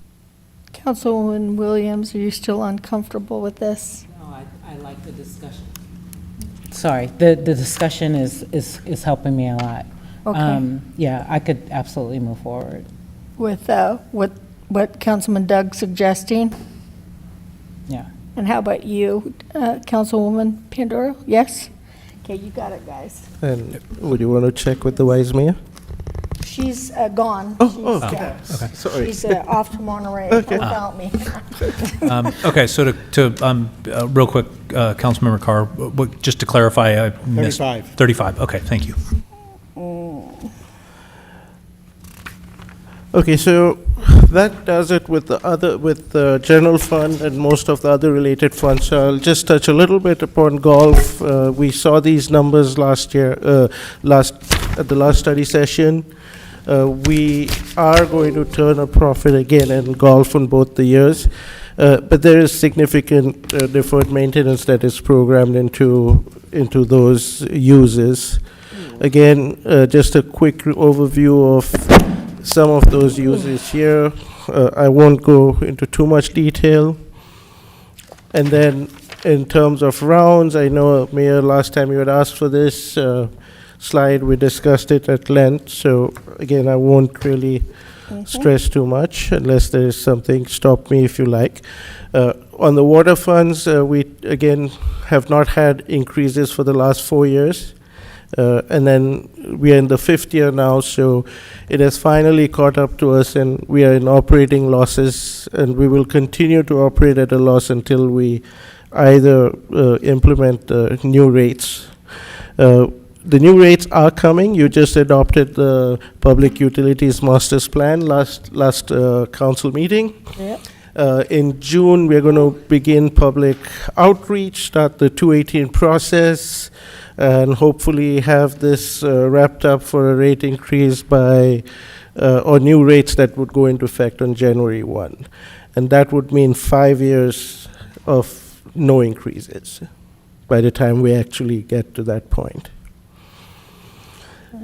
S1: Councilwoman Williams, are you still uncomfortable with this?
S8: No, I like the discussion. Sorry, the discussion is helping me a lot.
S1: Okay.
S8: Yeah, I could absolutely move forward.
S1: With what Councilman Doug's suggesting?
S8: Yeah.
S1: And how about you, Councilwoman Pandora? Yes? Okay, you got it, guys.
S11: And would you want to check with the vice mayor?
S1: She's gone.
S11: Oh,
S1: She's,
S11: okay. Sorry.
S1: She's off to Monterey without me.
S15: Okay, so real quick, Councilmember Carr, just to clarify, I missed.
S6: 35.
S15: 35, okay, thank you.
S11: Okay, so that does it with the general fund and most of the other related funds. So I'll just touch a little bit upon golf. We saw these numbers last year, at the last study session. We are going to turn a profit again in golf on both the years, but there is significant deferred maintenance that is programmed into those uses. Again, just a quick overview of some of those uses here. I won't go into too much detail. And then in terms of rounds, I know, Mayor, last time you had asked for this slide, we discussed it at length. So again, I won't really stress too much unless there is something. Stop me if you like. On the water funds, we again have not had increases for the last 4 years. And then we are in the 5th year now, so it has finally caught up to us, and we are in operating losses, and we will continue to operate at a loss until we either implement new rates. The new rates are coming. You just adopted the Public Utilities Master's Plan last council meeting.
S1: Yep.
S11: In June, we're going to begin public outreach, start the 218 process, and hopefully have this wrapped up for a rate increase by, or new rates that would go into effect on January 1. And that would mean 5 years of no increases by the time we actually get to that point.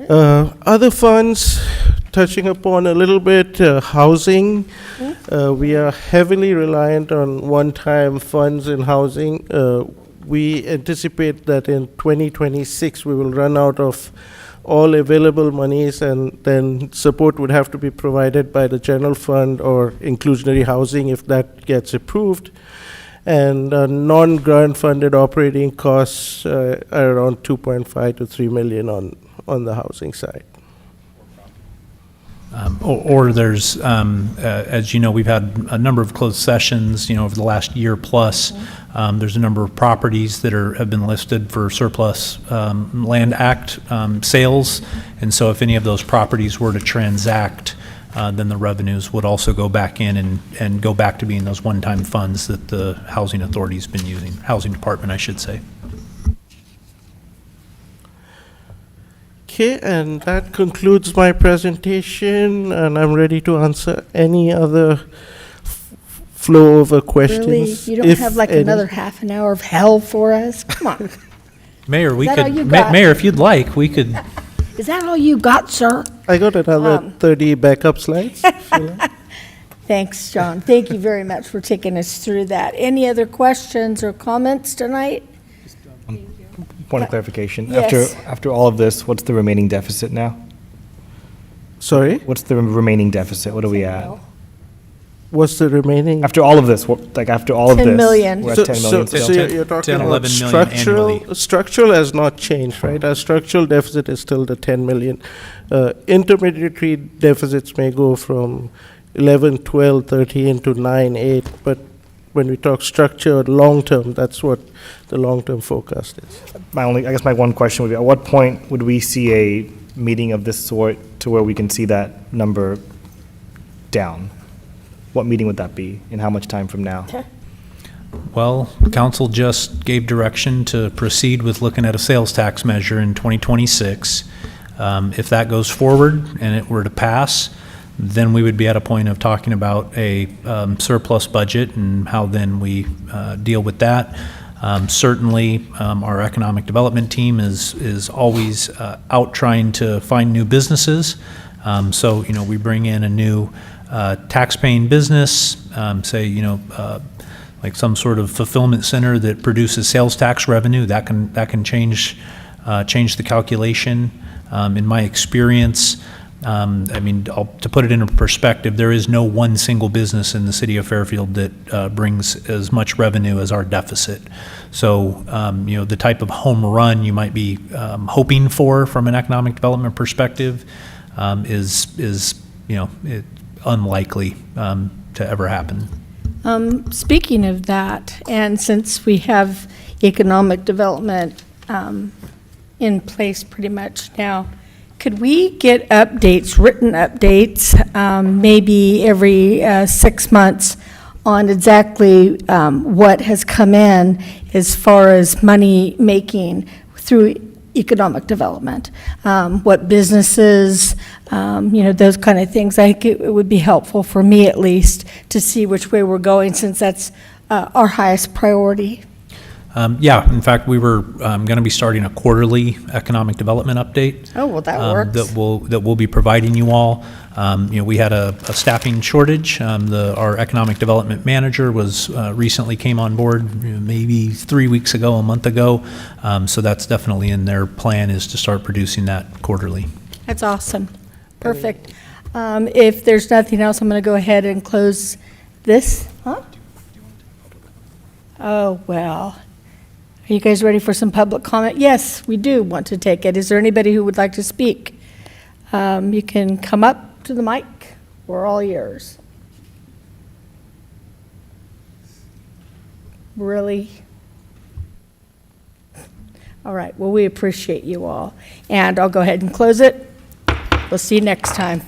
S11: Other funds, touching upon a little bit, housing. We are heavily reliant on one-time funds in housing. We anticipate that in 2026 we will run out of all available monies, and then support would have to be provided by the general fund or inclusionary housing if that gets approved. And non-grant funded operating costs are around 2.5 to 3 million on the housing side.
S15: Or there's, as you know, we've had a number of closed sessions, over the last year plus. There's a number of properties that have been listed for surplus Land Act sales. And so if any of those properties were to transact, then the revenues would also go back in and go back to being those one-time funds that the Housing Authority's been using, Housing Department, I should say.
S11: Okay, and that concludes my presentation, and I'm ready to answer any other flow over questions.
S1: Really? You don't have like another half an hour of hell for us? Come on.
S15: Mayor, we
S1: Is that all
S15: could,
S1: you got?
S15: Mayor, if you'd like, we could.
S1: Is that all you got, sir?
S11: I got another 30 backup slides.
S1: Thanks, John. Thank you very much for taking us through that. Any other questions or comments tonight?
S9: Point of clarification.
S1: Yes.
S9: After all of this, what's the remaining deficit now?
S11: Sorry?
S9: What's the remaining deficit? What are we at?
S11: What's the remaining?
S9: After all of this, after all of
S1: 10
S9: this?
S1: million.
S9: We're at 10 million
S11: So
S9: still.
S11: you're talking
S15: 10,
S11: about
S15: 11 million annually.
S11: structural has not changed, right? Our structural deficit is still the 10 million. Intermediary deficits may go from 11, 12, 13 to 9, 8, but when we talk structured long-term, that's what the long-term forecast is.
S9: I guess my one question would be, at what point would we see a meeting of this sort to where we can see that number down? What meeting would that be, and how much time from now?
S15: Well, council just gave direction to proceed with looking at a sales tax measure in 2026. If that goes forward and it were to pass, then we would be at a point of talking about a surplus budget and how then we deal with that. Certainly, our economic development team is always out trying to find new businesses. So, we bring in a new tax-paying business, say, like some sort of fulfillment center that produces sales tax revenue, that can change the calculation. In my experience, to put it into perspective, there is no one single business in the city of Fairfield that brings as much revenue as our deficit. So, the type of home run you might be hoping for from an economic development perspective is unlikely to ever happen.
S1: Speaking of that, and since we have economic development in place pretty much now, could we get updates, written updates, maybe every 6 months on exactly what has come in as far as money making through economic development? What businesses, those kind of things. I think it would be helpful for me at least to see which way we're going, since that's our highest priority.
S15: Yeah, in fact, we were going to be starting a quarterly economic development update.
S1: Oh, well, that works.
S15: That we'll be providing you all. We had a staffing shortage. Our economic development manager recently came on board, maybe 3 weeks ago, a month ago. So that's definitely in their plan, is to start producing that quarterly.
S1: That's awesome. Perfect. If there's nothing else, I'm going to go ahead and close this. Huh? Oh, well. Are you guys ready for some public comment? Yes, we do want to take it. Is there anybody who would like to speak? You can come up to the mic. We're all yours. Really? All right. Well, we appreciate you all. And I'll go ahead and close it. We'll see you next time.